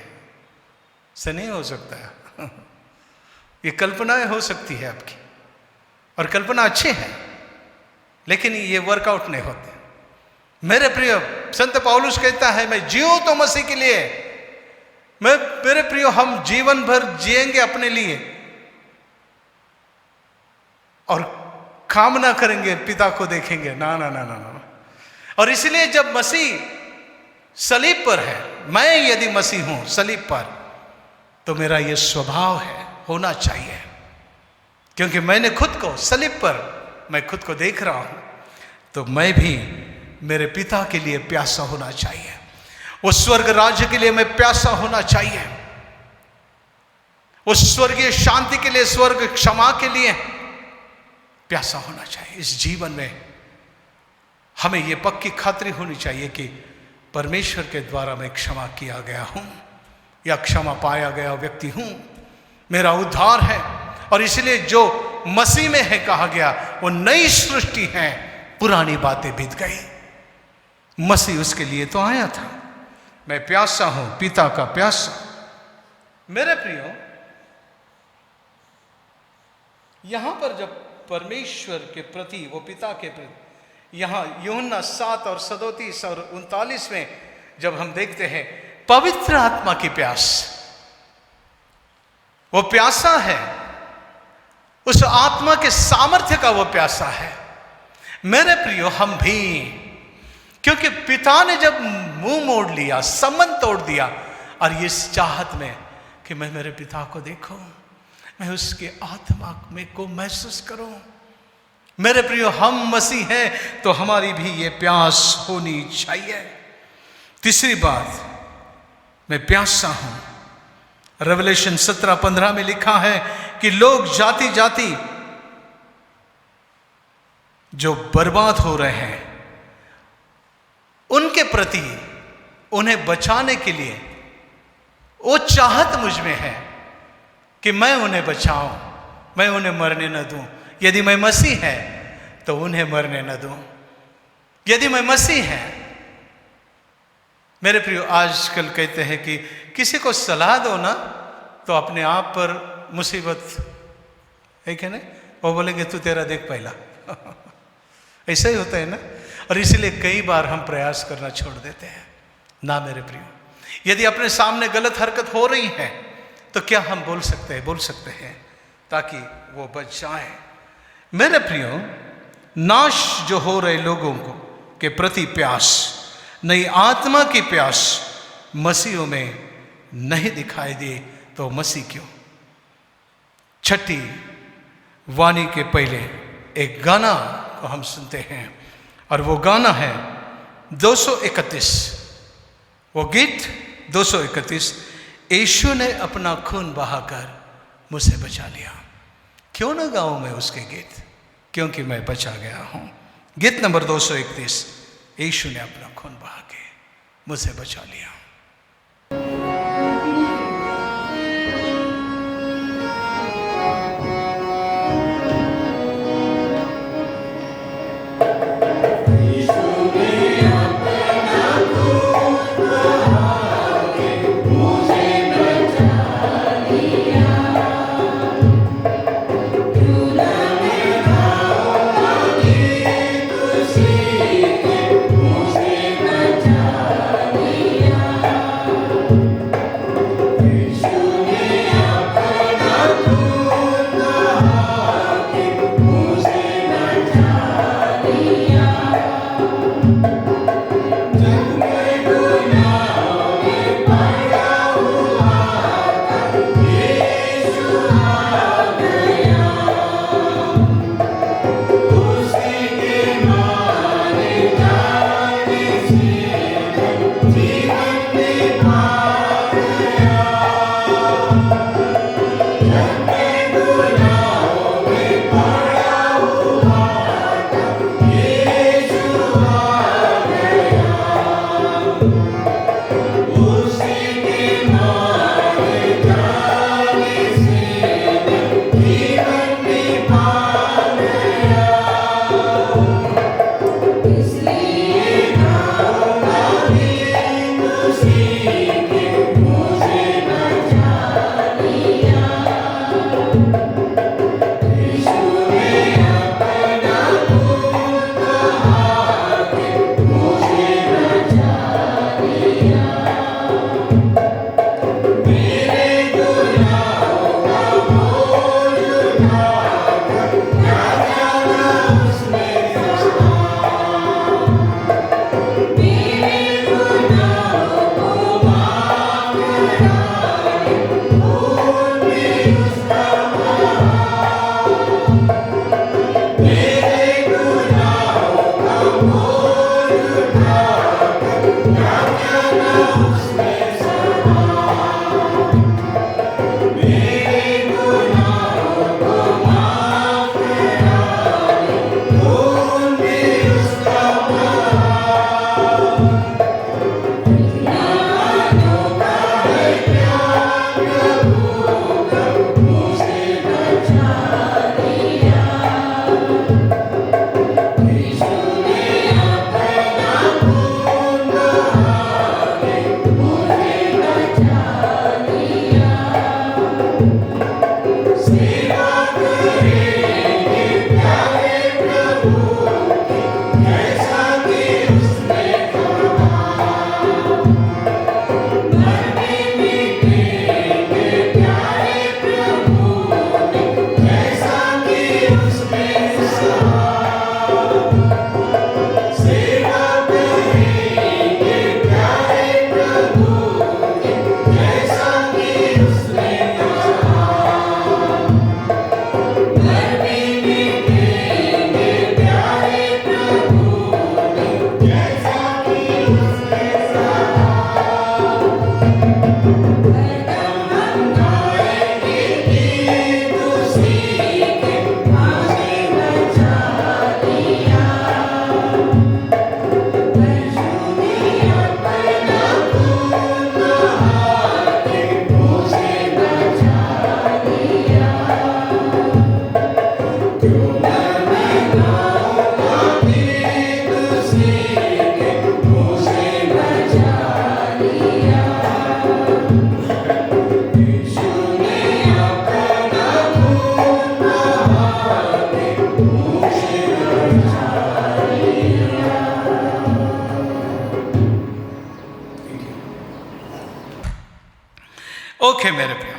से नहीं हो सकता है। ये कल्पनाएं हो सकती है आपकी, और कल्पना अच्छी है, लेकिन ये वर्कआउट नहीं होते। मेरे प्रिय, संत पौलुस कहता है मैं जीऊं तो मसीह के लिए। मेरे प्रिय, हम जीवन भर जिएंगे अपने लिए और कामना करेंगे पिता को देखेंगे, ना ना ना ना ना। और इसलिए जब मसीह सलीब पर है, मैं यदि मसीह हूं सलीब पर, तो मेरा यह स्वभाव है, होना चाहिए, क्योंकि मैंने खुद को सलीब पर मैं खुद को देख रहा हूं, तो मैं भी मेरे पिता के लिए प्यासा होना चाहिए। वो स्वर्ग राज्य के लिए मैं प्यासा होना चाहिए, उस स्वर्गीय शांति के लिए, स्वर्ग क्षमा के लिए प्यासा होना चाहिए। इस जीवन में हमें यह पक्की खातरी होनी चाहिए कि परमेश्वर के द्वारा मैं क्षमा किया गया हूं, या क्षमा पाया गया व्यक्ति हूं, मेरा उद्धार है। और इसलिए जो मसीह में है कहा गया, वो नई सृष्टि है, पुरानी बातें बीत गई। मसीह उसके लिए तो आया था। मैं प्यासा हूं, पिता का प्यासा। मेरे प्रियो, यहां पर जब परमेश्वर के प्रति, वो पिता के प्रति, यहां यूहन्ना 7 और 37 और 39 में जब हम देखते हैं पवित्र आत्मा की प्यास, वो प्यासा है, उस आत्मा के सामर्थ्य का वो प्यासा है। मेरे प्रियो, हम भी, क्योंकि पिता ने जब मुंह मोड़ लिया, संबंध तोड़ दिया, और ये इस चाहत में कि मैं मेरे पिता को देखूं, मैं उसके आत्मा में को महसूस करूं। मेरे प्रियो, हम मसीह हैं तो हमारी भी ये प्यास होनी चाहिए। तीसरी बात, मैं प्यासा हूं। रेवलेशन 17:15 में लिखा है कि लोग जाति जाति जो बर्बाद हो रहे हैं, उनके प्रति उन्हें बचाने के लिए वो चाहत मुझ में है कि मैं उन्हें बचाऊं, मैं उन्हें मरने न दूं। यदि मैं मसीह है तो उन्हें मरने न दूं। यदि मैं मसीह है, मेरे प्रियो, आजकल कहते हैं कि किसी को सलाह दो ना तो अपने आप पर मुसीबत है क्या नहीं, वो बोलेंगे तू तेरा देख पहला। ऐसा ही होता है ना। और इसीलिए कई बार हम प्रयास करना छोड़ देते हैं। ना मेरे प्रियो, यदि अपने सामने गलत हरकत हो रही है तो क्या हम बोल सकते हैं ताकि वो बच जाए। मेरे प्रियो, नाश जो हो रहे लोगों को के प्रति प्यास, नई आत्मा की प्यास मसीहों में नहीं दिखाई दे तो मसीह क्यों। छठी वाणी के पहले एक गाना को हम सुनते हैं और वो गाना है 231, वो गीत 231, यीशु ने अपना खून बहाकर मुझे बचा लिया। क्यों ना गाऊं मैं उसके गीत, क्योंकि मैं बचा गया हूं। गीत नंबर 231, यीशु ने अपना खून बहा के मुझे बचा लिया। ओके मेरे प्रियो,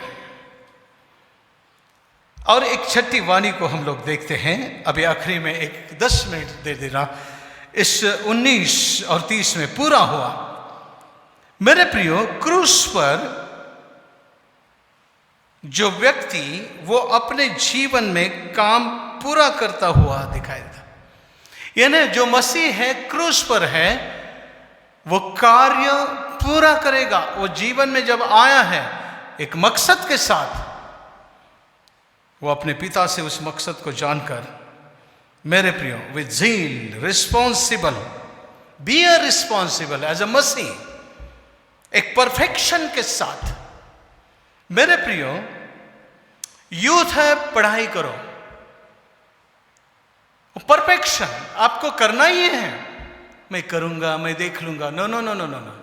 और एक छठी वाणी को हम लोग देखते हैं। अभी आखिरी में एक 10 मिनट दे देना, इस 19 और 30 में पूरा हुआ। मेरे प्रियो, क्रूस पर जो व्यक्ति वो अपने जीवन में काम पूरा करता हुआ दिखाई देता, यानी जो मसीह है क्रूस पर है, वो कार्य पूरा करेगा। वो जीवन में जब आया है एक मकसद के साथ, वो अपने पिता से उस मकसद को जानकर, मेरे प्रियो, with zeal, responsible, be a responsible as a मसीह, एक परफेक्शन के साथ। मेरे प्रियो, यूथ है, पढ़ाई करो, परफेक्शन आपको करना ही है। मैं करूंगा, मैं देख लूंगा, no no no no no no.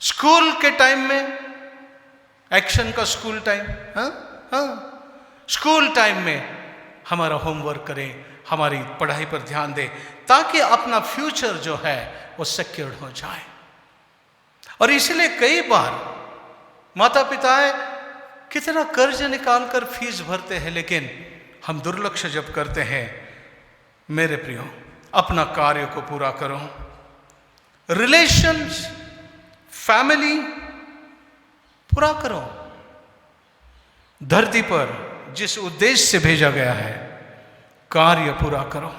School के टाइम में, एक्शन का स्कूल टाइम, स्कूल टाइम में हमारा होमवर्क करें, हमारी पढ़ाई पर ध्यान दें, ताकि अपना फ्यूचर जो है वो सिक्योर्ड हो जाए। और इसलिए कई बार माता पिता कितना कर्ज निकाल कर फीस भरते हैं, लेकिन हम दुर्लक्ष्य जब करते हैं, मेरे प्रियो, अपना कार्य को पूरा करो। रिलेशंस, फैमिली पूरा करो। धरती पर जिस उद्देश्य से भेजा गया है, कार्य पूरा करो।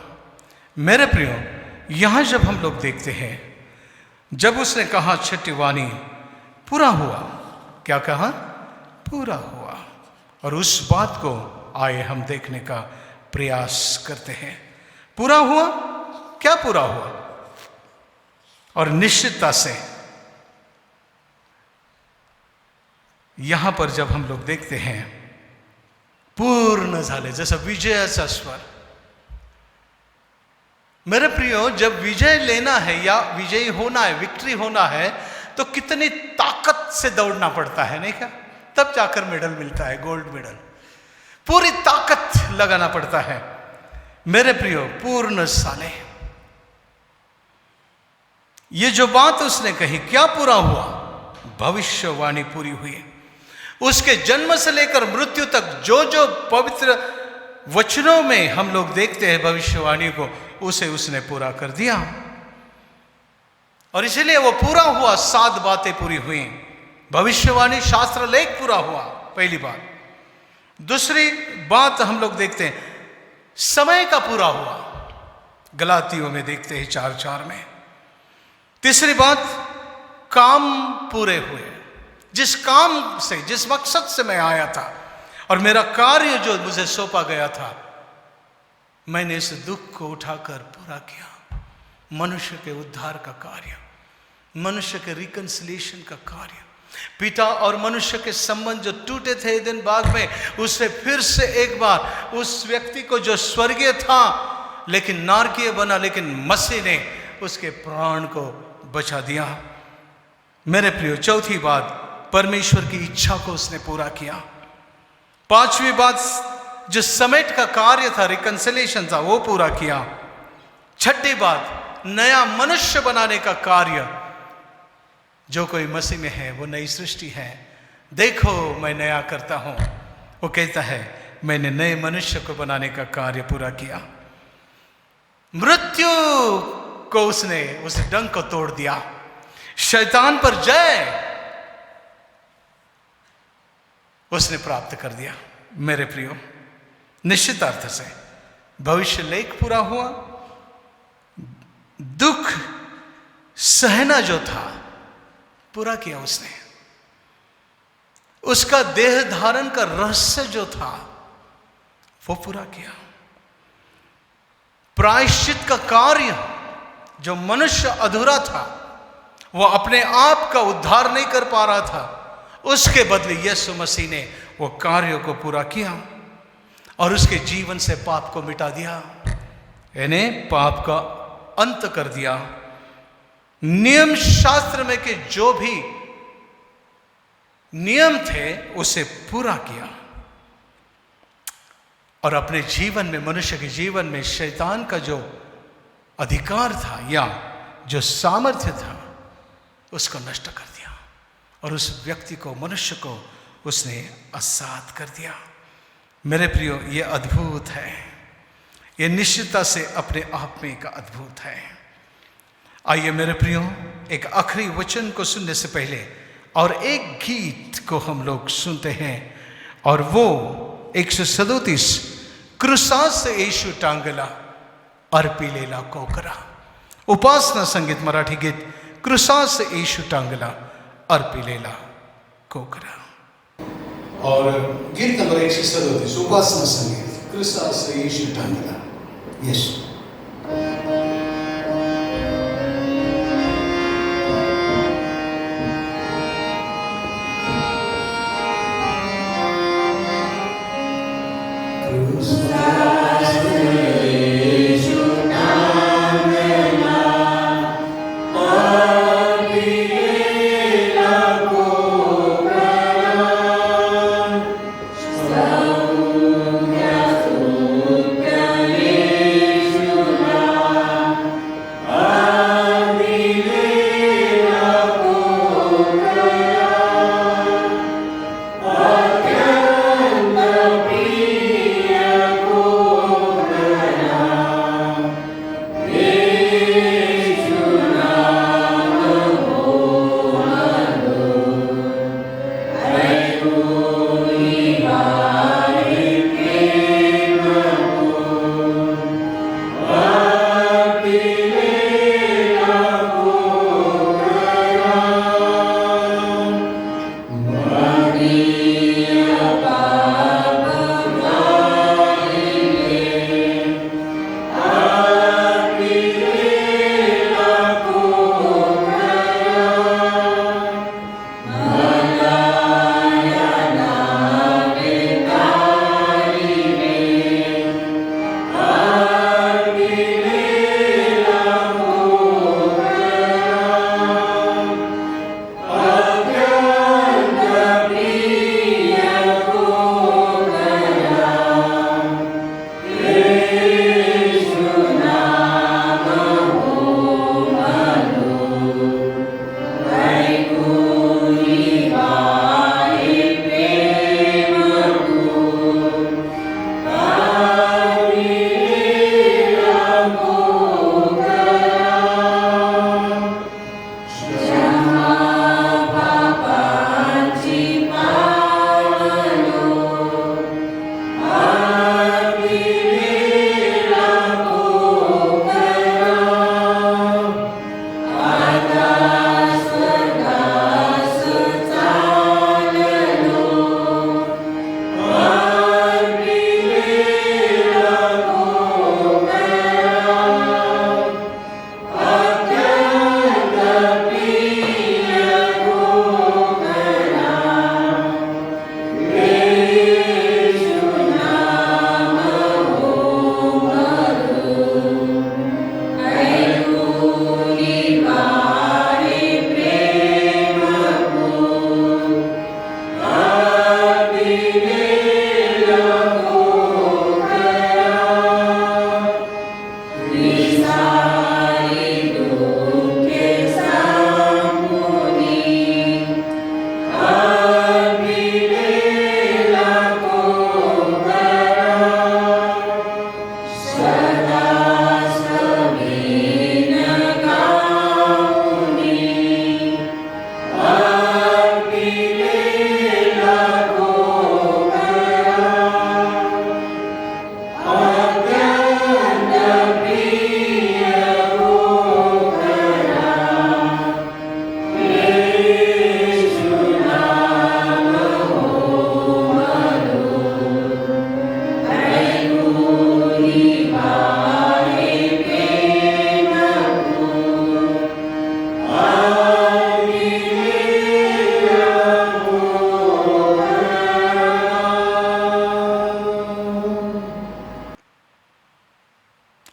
मेरे प्रियो, यहां जब हम लोग देखते हैं, जब उसने कहा छठी वाणी पूरा हुआ, क्या कहा? पूरा हुआ। और उस बात को आए हम देखने का प्रयास करते हैं। पूरा हुआ, क्या पूरा हुआ? और निश्चितता से यहां पर जब हम लोग देखते हैं, पूर्ण झाले, जैसा विजयाचा स्वर। मेरे प्रियो, जब विजय लेना है या विजयी होना है, विक्ट्री होना है, तो कितनी ताकत से दौड़ना पड़ता है, नहीं क्या? तब जाकर मेडल मिलता है, गोल्ड मेडल। पूरी ताकत लगाना पड़ता है। मेरे प्रियो, पूर्ण साले, ये जो बात उसने कही, क्या पूरा हुआ? भविष्यवाणी पूरी हुई। उसके जन्म से लेकर मृत्यु तक जो जो पवित्र वचनों में हम लोग देखते हैं भविष्यवाणी को, उसे उसने पूरा कर दिया। और इसलिए वो पूरा हुआ। 7 बातें पूरी हुई। भविष्यवाणी, शास्त्र लेख पूरा हुआ, पहली बात। दूसरी बात हम लोग देखते हैं, समय का पूरा हुआ, गलातियों में देखते हैं 4:4 में। तीसरी बात, काम पूरे हुए। जिस काम से, जिस मकसद से मैं आया था और मेरा कार्य जो मुझे सौंपा गया था, मैंने इस दुख को उठाकर पूरा किया। मनुष्य के उद्धार का कार्य, मनुष्य के रिकंसिलिएशन का कार्य, पिता और मनुष्य के संबंध जो टूटे थे ईदेन बाग में, उससे फिर से एक बार उस व्यक्ति को जो स्वर्गीय था लेकिन नारकीय बना, लेकिन मसीह ने उसके प्राण को बचा दिया। मेरे प्रियो, चौथी बात, परमेश्वर की इच्छा को उसने पूरा किया। पांचवी बात, जो समेट का कार्य था, रिकंसिलिएशन था, वो पूरा किया। छठी बात, नया मनुष्य बनाने का कार्य। जो कोई मसीह में है वो नई सृष्टि है। देखो मैं नया करता हूं, वो कहता है मैंने नए मनुष्य को बनाने का कार्य पूरा किया। मृत्यु को उसने उस डंक को तोड़ दिया। शैतान पर जय उसने प्राप्त कर दिया। मेरे प्रियो, निश्चित अर्थ से भविष्य लेख पूरा हुआ। दुख सहना जो था पूरा किया उसने। उसका देह धारण का रहस्य जो था वो पूरा किया। प्रायश्चित का कार्य जो मनुष्य अधूरा था, वो अपने आप का उद्धार नहीं कर पा रहा था, उसके बदले यीशु मसीह ने वो कार्य को पूरा किया और उसके जीवन से पाप को मिटा दिया, यानी पाप का अंत कर दिया। नियम शास्त्र में के जो भी नियम थे उसे पूरा किया और अपने जीवन में, मनुष्य के जीवन में शैतान का जो अधिकार था या जो सामर्थ्य था उसको नष्ट कर दिया और उस व्यक्ति को, मनुष्य को उसने आजाद कर दिया। मेरे प्रियो, ये अद्भुत है, ये निश्चितता से अपने आप में एक अद्भुत है। आइए मेरे प्रियो, एक आखिरी वचन को सुनने से पहले और एक गीत को हम लोग सुनते हैं, और वो 137 क्रुसास येशू टांगला अर्पिलेला कोकरा, उपासना संगीत मराठी गीत क्रुसास येशू टांगला अर्पिलेला कोकरा। और गीत नंबर 137 उपासना संगीत क्रुसास येशू टांगला। यीशु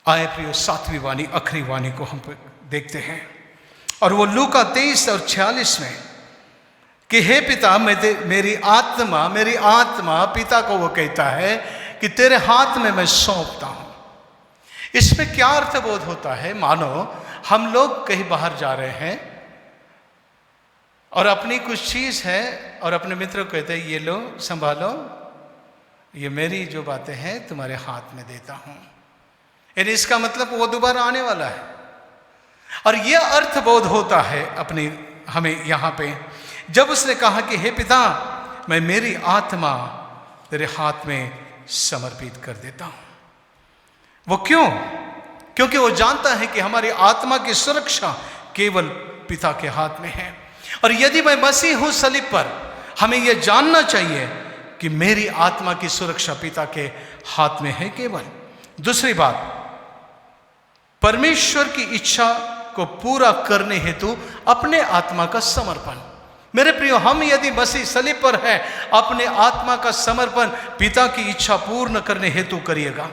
आए प्रियो, सातवीं वाणी आखिरी वाणी को हम देखते हैं, और वो लूका 23 और 46 में कि हे पिता, मेरी आत्मा पिता को वो कहता है कि तेरे हाथ में मैं सौंपता हूं। इसमें क्या अर्थबोध होता है? मानो हम लोग कहीं बाहर जा रहे हैं और अपनी कुछ चीज़ है और अपने मित्र को कहते हैं ये लो संभालो, ये मेरी जो बातें हैं तुम्हारे हाथ में देता हूं। यानी इसका मतलब वो दोबारा आने वाला है। और यह अर्थबोध होता है अपनी हमें यहां पे जब उसने कहा कि हे पिता, मैं मेरी आत्मा तेरे हाथ में समर्पित कर देता हूं। वो क्यों? क्योंकि वो जानता है कि हमारी आत्मा की सुरक्षा केवल पिता के हाथ में है। और यदि मैं मसीह हूं सलीब पर, हमें यह जानना चाहिए कि मेरी आत्मा की सुरक्षा पिता के हाथ में है केवल। दूसरी बात, परमेश्वर की इच्छा को पूरा करने हेतु अपने आत्मा का समर्पण। मेरे प्रियो, हम यदि मसीह सलीब पर है, अपने आत्मा का समर्पण पिता की इच्छा पूर्ण करने हेतु करिएगा।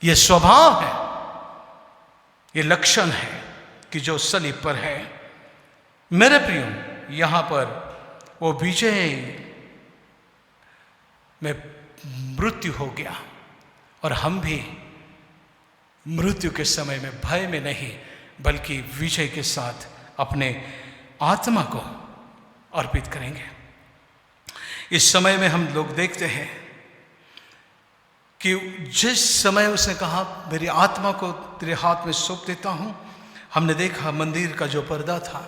यह स्वभाव है, यह लक्षण है कि जो सलीब पर है। मेरे प्रियो, यहां पर वो विजय में मृत्यु हो गया और हम भी मृत्यु के समय में भय में नहीं बल्कि विजय के साथ अपने आत्मा को अर्पित करेंगे। इस समय में हम लोग देखते हैं कि जिस समय उसने कहा मेरी आत्मा को तेरे हाथ में सौंप देता हूं, हमने देखा मंदिर का जो पर्दा था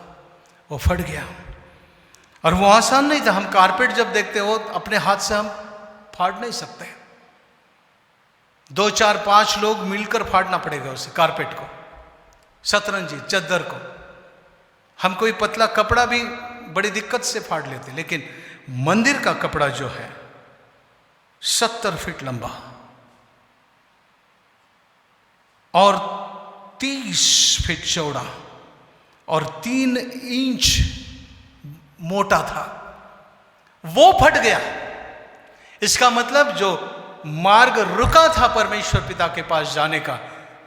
वो फट गया। और वो आसान नहीं था। हम कारपेट जब देखते हो अपने हाथ से हम फाड़ नहीं सकते, 2 4 5 लोग मिलकर फाड़ना पड़ेगा उसे, कारपेट को, शतरंजी चद्दर को। हम कोई पतला कपड़ा भी बड़ी दिक्कत से फाड़ लेते, लेकिन मंदिर का कपड़ा जो है 70 फीट लंबा और 30 फीट चौड़ा और 3 इंच मोटा था, वो फट गया। इसका मतलब जो मार्ग रुका था परमेश्वर पिता के पास जाने का,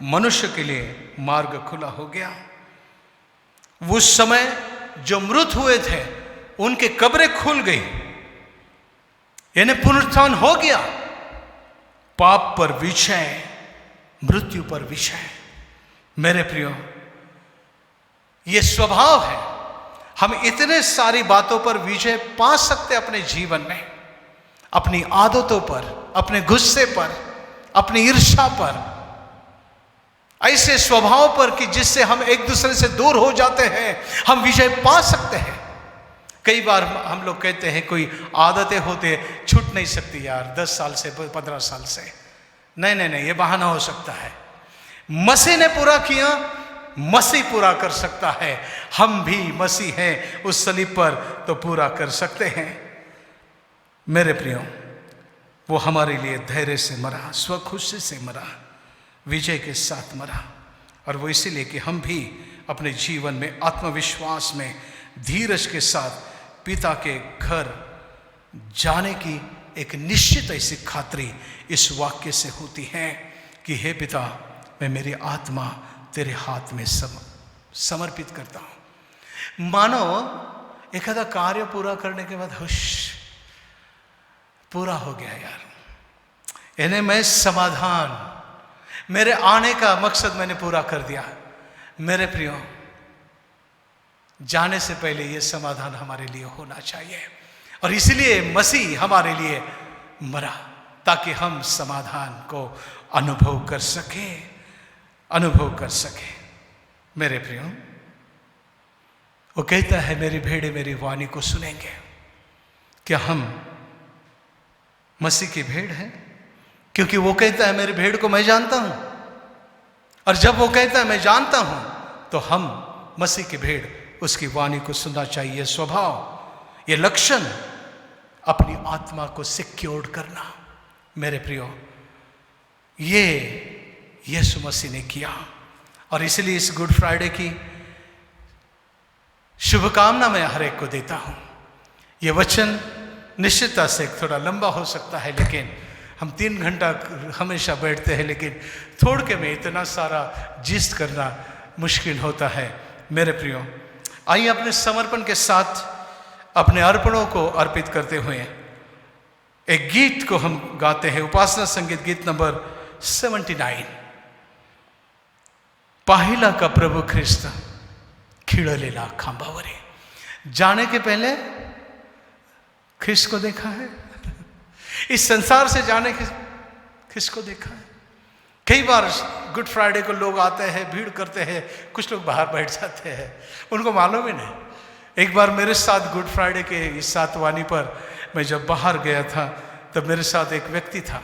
मनुष्य के लिए मार्ग खुला हो गया। उस समय जो मृत हुए थे उनके कब्रें खुल गई, यानी पुनरुत्थान हो गया। पाप पर विजय, मृत्यु पर विजय। मेरे प्रियो, यह स्वभाव है। हम इतने सारी बातों पर विजय पा सकते अपने जीवन में, अपनी आदतों पर, अपने गुस्से पर, अपनी ईर्ष्या पर, ऐसे स्वभाव पर कि जिससे हम एक दूसरे से दूर हो जाते हैं, हम विजय पा सकते हैं। कई बार हम लोग कहते हैं कोई आदतें होते छूट नहीं सकती यार, 10 साल से 15 साल से। नहीं नहीं नहीं, ये बहाना हो सकता है। मसीह ने पूरा किया, मसीह पूरा कर सकता है। हम भी मसीह हैं उस सलीब पर, तो पूरा कर सकते हैं। मेरे प्रियो, वो हमारे लिए धैर्य से मरा, स्वखुशी से मरा, विजय के साथ मरा। और वो इसीलिए कि हम भी अपने जीवन में आत्मविश्वास में धीरज के साथ पिता के घर जाने की एक निश्चित ऐसी खातरी इस वाक्य से होती है कि हे पिता, मैं मेरी आत्मा तेरे हाथ में समर्पित करता हूं। मानो एखादा कार्य पूरा करने के बाद हुश, पूरा हो गया यार, यानी मैं समाधान, मेरे आने का मकसद मैंने पूरा कर दिया। मेरे प्रियो, जाने से पहले यह समाधान हमारे लिए होना चाहिए। और इसलिए मसीह हमारे लिए मरा, ताकि हम समाधान को अनुभव कर सके, अनुभव कर सके। मेरे प्रियो, वो कहता है मेरी भेड़ें मेरी वाणी को सुनेंगे। क्या हम मसीह की भेड़ हैं? क्योंकि वो कहता है मेरी भेड़ को मैं जानता हूं, और जब वो कहता है मैं जानता हूं, तो हम मसीह की भेड़, उसकी वाणी को सुनना चाहिए। स्वभाव, ये लक्षण, अपनी आत्मा को सिक्योर्ड करना। मेरे प्रियो, ये यीशु मसीह ने किया। और इसलिए इस गुड फ्राइडे की शुभकामना मैं हर एक को देता हूं। ये वचन निश्चितता से थोड़ा लंबा हो सकता है, लेकिन हम 3 घंटा हमेशा बैठते हैं, लेकिन थोड़ के में इतना सारा जिस्त करना मुश्किल होता है। मेरे प्रियो, आइए अपने समर्पण के साथ अपने अर्पणों को अर्पित करते हुए एक गीत को हम गाते हैं, उपासना संगीत गीत नंबर 79। पाहिला का प्रभु ख्रिस्त खिळलेला खांबावरी। जाने के पहले ख्रिस्त को देखा है, इस संसार से जाने के ख्रिस्त को देखा है। कई बार गुड फ्राइडे को लोग आते हैं, भीड़ करते हैं, कुछ लोग बाहर बैठ जाते हैं, उनको मालूम ही नहीं। एक बार मेरे साथ गुड फ्राइडे के इस सातवानी पर मैं जब बाहर गया था, तब मेरे साथ एक व्यक्ति था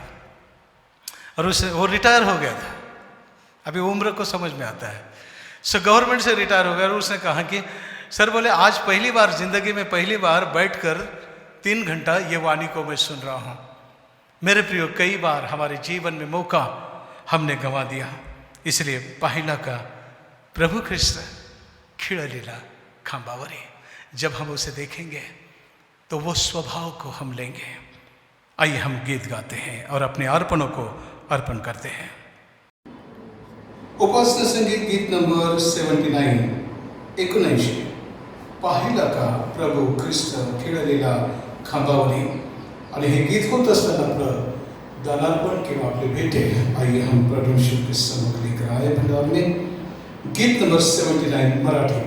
और वो रिटायर हो गया था। अभी उम्र को समझ में आता है। सो गवर्नमेंट से रिटायर हो गया और उसने कहा कि सर बोले आज पहली बार जिंदगी में पहली बार बैठकर 3 घंटा ये वाणी को मैं सुन रहा हूँ। मेरे प्रियो, कई बार हमारे जीवन में मौका हमने गंवा दिया। इसलिए पहिला का प्रभु ख्रिस्त खिड़लीला खांबावरी, जब हम उसे देखेंगे तो वो स्वभाव को हम लेंगे। आइए हम गीत गाते हैं और अपने अर्पणों को अर्पण करते हैं। उपासना संगीत गीत नंबर 79 19 पहिला का प्रभू ख्रिस्त खिळलेला खांबावरी। आणि हे गीत होत असताना आपलं दानार्पण किंवा आपले भेटे आइए हम प्रभु यीशु के सम्मुख लेकर आए भंडार में। गीत नंबर 79 मराठी।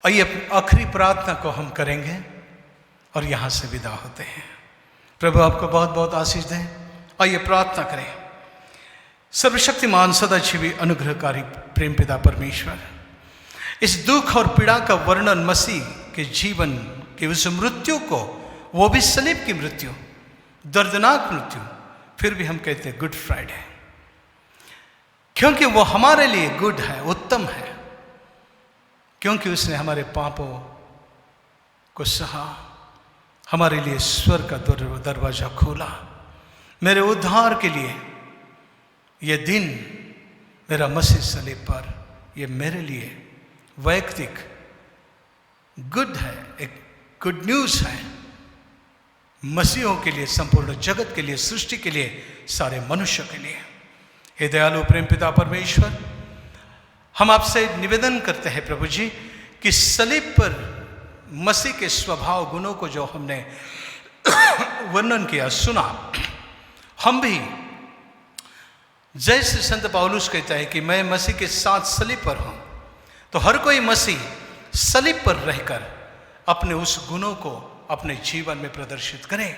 आइए आखिरी प्रार्थना को हम करेंगे। और यहाँ से विदा होते हैं। प्रभु आपको बहुत बहुत आशीष दें। आइए प्रार्थना करें। सर्वशक्तिमान सदाशिवी अनुग्रहकारी प्रेम पिता परमेश्वर, इस दुख और पीड़ा का वर्णन मसीह के जीवन की उस मृत्यु को, वो भी सलीब की मृत्यु, दर्दनाक मृत्यु, फिर भी हम कहते हैं गुड फ्राइडे, क्योंकि वो हमारे लिए गुड है, उत्तम है, क्योंकि उसने हमारे पापों को सहा, हमारे लिए स्वर्ग का दरवाजा खोला। मेरे उद्धार के लिए ये दिन, मेरा मसीह सलीब पर, ये मेरे लिए वैयक्तिक गुड है, एक गुड न्यूज़ है, मसीहों के लिए, संपूर्ण जगत के लिए, सृष्टि के लिए, सारे मनुष्य के लिए। हे दयालु प्रेम पिता परमेश्वर, हम आपसे निवेदन करते हैं प्रभु जी कि सलीब पर मसीह के स्वभाव गुणों को जो हमने वर्णन किया, सुना, हम भी जैसे संत पौलुस कहता है कि मैं मसीह के साथ सलीब पर हूं, तो हर कोई मसीह सलीब पर रहकर अपने उस गुणों को अपने जीवन में प्रदर्शित करें।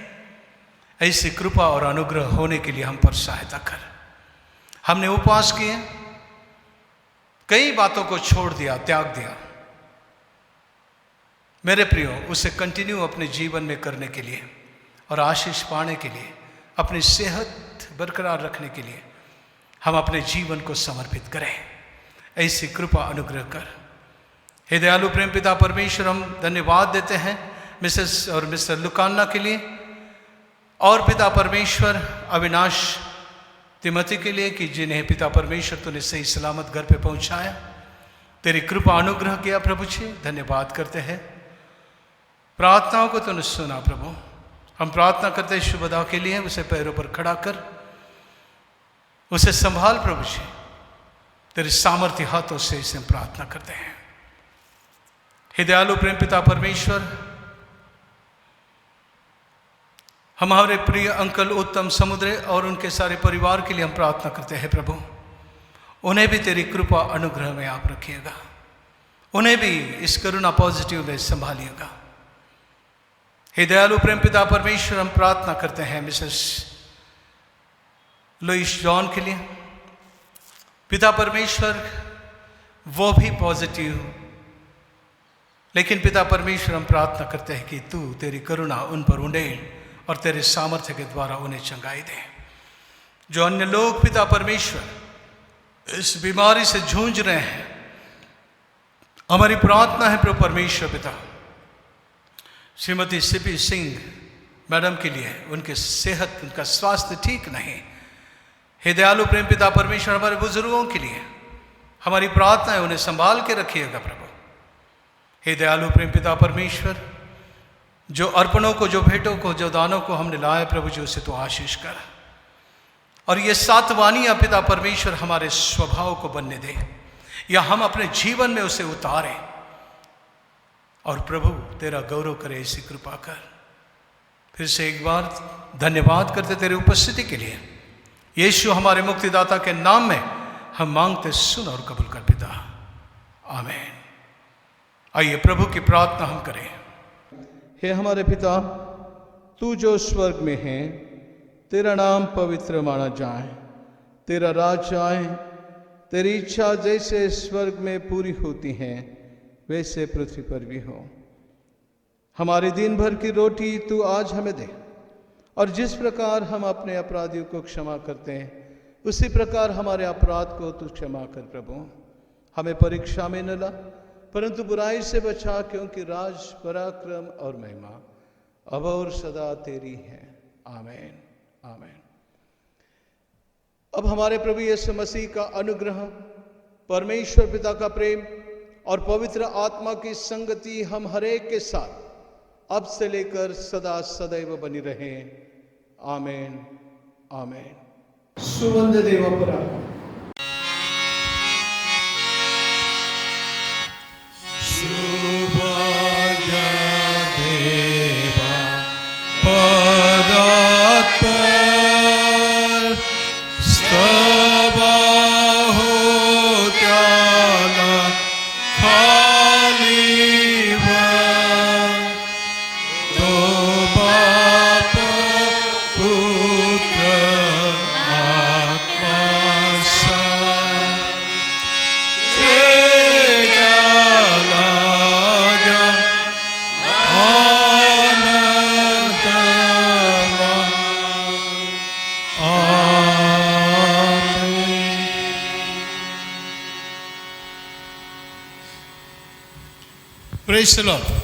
ऐसी कृपा और अनुग्रह होने के लिए हम पर सहायता कर। हमने उपवास किए, कई बातों को छोड़ दिया, त्याग दिया, मेरे प्रियो, उसे कंटिन्यू अपने जीवन में करने के लिए और आशीष पाने के लिए, अपनी सेहत बरकरार रखने के लिए हम अपने जीवन को समर्पित करें। ऐसी कृपा अनुग्रह कर। हे दयालु प्रेम पिता परमेश्वर, हम धन्यवाद देते हैं मिसेस और मिस्टर लुकाना के लिए, और पिता परमेश्वर अविनाश तिमोथी के लिए कि जिन्हें पिता परमेश्वर तूने सही सलामत घर पे पहुंचाया, तेरी कृपा अनुग्रह किया प्रभु जी, धन्यवाद करते हैं। प्रार्थनाओं को तूने सुना प्रभु, हम प्रार्थना करते हैं शुभदा के लिए, उसे पैरों पर खड़ा कर, उसे संभाल प्रभु जी, तेरे सामर्थ्य हाथों से इसे प्रार्थना करते हैं। हे दयालु प्रेम पिता परमेश्वर, हमारे प्रिय अंकल उत्तम समुद्रे और उनके सारे परिवार के लिए हम प्रार्थना करते हैं प्रभु, उन्हें भी तेरी कृपा अनुग्रह में आप रखिएगा, उन्हें भी इस करुणा पॉजिटिव में संभालिएगा। हे दयालु प्रेम पिता परमेश्वर, हम प्रार्थना करते हैं मिसेस लुइस जॉन के लिए, पिता परमेश्वर वो भी पॉजिटिव, लेकिन पिता परमेश्वर हम प्रार्थना करते हैं कि तू तेरी करुणा उन पर उंडेल और तेरे सामर्थ्य के द्वारा उन्हें चंगाई दे। जो अन्य लोग पिता परमेश्वर इस बीमारी से जूझ रहे हैं, हमारी प्रार्थना है प्रभु परमेश्वर पिता, श्रीमती सीपी सिंह मैडम के लिए, उनके सेहत, उनका स्वास्थ्य ठीक नहीं। हे दयालु प्रेम पिता परमेश्वर, हमारे बुजुर्गों के लिए हमारी प्रार्थना है, उन्हें संभाल के रखिएगा प्रभु। हे दयालु प्रेम पिता परमेश्वर, जो अर्पणों को, जो भेंटों को, जो दानों को हमने लाए प्रभु जी, उसे तो आशीष कर, और ये 7 वाणियां पिता परमेश्वर हमारे स्वभाव को बनने दे, या हम अपने जीवन में उसे उतारें, और प्रभु तेरा गौरव करे, ऐसी कृपा कर। फिर से एक बार धन्यवाद करते तेरी उपस्थिति के लिए, यीशु हमारे मुक्तिदाता के नाम में हम मांगते, सुन और कबूल कर पिता, आमीन। आइए प्रभु की प्रार्थना हम करें। हे हमारे पिता, तू जो स्वर्ग में है, तेरा नाम पवित्र माना जाए, तेरा राज्य आए, तेरी इच्छा जैसे स्वर्ग में पूरी होती है वैसे पृथ्वी पर भी हो। हमारे दिन भर की रोटी तू आज हमें दे, और जिस प्रकार हम अपने अपराधियों को क्षमा करते हैं, उसी प्रकार हमारे अपराध को तू क्षमा कर प्रभु। हमें परीक्षा में न ला, परंतु बुराई से बचा, क्योंकि राज, पराक्रम और महिमा अब और सदा तेरी है, आमीन, आमीन। अब हमारे प्रभु यीशु मसीह का अनुग्रह, परमेश्वर पिता का प्रेम और पवित्र आत्मा की संगति हम हरेक के साथ अब से लेकर सदा सदैव बनी रहे, आमीन, आमीन। सुवंद देवा परा Oh प्रेज द लॉर्ड।